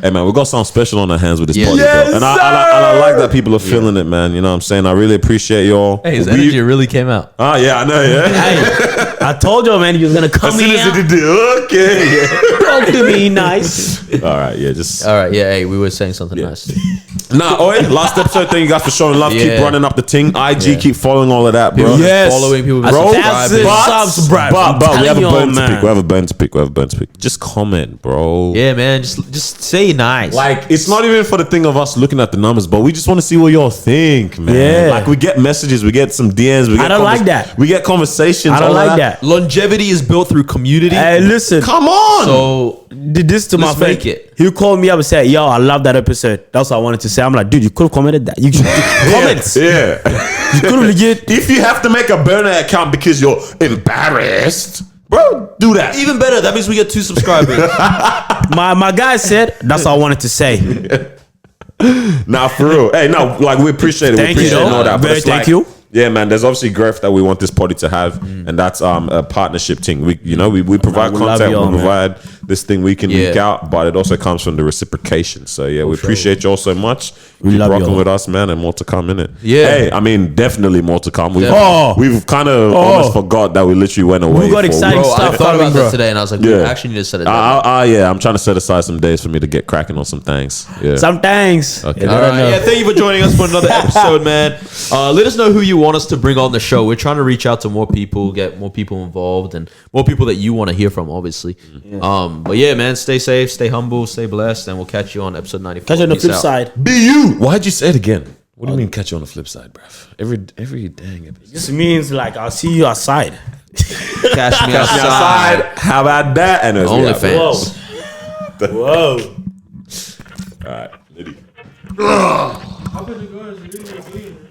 Hey, man, we got something special on our hands with this party, bro. And I like that people are feeling it, man. You know what I'm saying? I really appreciate y'all. Hey, his energy really came out. Yeah, I know, yeah. Hey, I told you, man, he was gonna come As soon here. as it did, okay. Talk to me nice. All right, yeah, just... All right, yeah. Hey, we were saying something nice. Nah, oi, last episode, thank you guys for showing love. Keep running up the ting. IG, keep following all of that, bro. Yes. Following people, Bro, subscribe. but we have a Telling bone to pick. Just comment, bro. Yeah, man. Just say nice. Like, it's not even for the thing of us looking at the numbers, but we just want to see what y'all think, man. Yeah. Like, we get messages, we get some DMs. We get I don't like that. We get conversations. I don't all like of that. Longevity is built through community. Hey, listen. Come on. So Did this to my Let's friend. make it. He called me up and said, "Yo, I love that episode." That's what I wanted to say. I'm like, dude, you could have commented that. You comments. Yeah. You could have legit. If you have to make a burner account because you're embarrassed, bro, do that. even better. That means we get 2 subscribers. My guy said, that's what I wanted to say. Nah, for real. Hey, no, like, we appreciate it. Thank we you, appreciate though. all that. But Very it's thank like, you. Yeah, man. There's obviously growth that we want this party to have, and that's a partnership thing. We provide we love content, y'all, we man. provide this thing week in, week Yeah. out, but it also comes from the reciprocation. So yeah, we appreciate y'all so much. We Keep love rocking y'all. with us, man, and more to come in it. Yeah. Hey, I mean, definitely more to come. We've kind of Oh. almost forgot that we literally went away. We got for exciting Bro, I stuff thought coming, about bro. that today, and I was like, Yeah. we actually need to set it down. Yeah, I'm trying to set aside some days for me to get cracking on some things. Yeah. Some thanks. Okay. You All never right, know. yeah. Thank you for joining us for another episode, man. Let us know who you want us to bring on the show. We're trying to reach out to more people, get more people involved, and more people that you want to hear from, obviously. But yeah, man, stay safe, stay humble, stay blessed, and we'll catch you on episode 94. Catch you on the Peace flip out. side. Be you. Why'd you say it again? What do you mean catch you on the flip side, bruv? Every dang episode. This means like I'll see you outside. Catch me outside. How about that? And OnlyFans. Whoa. All right. How could you go and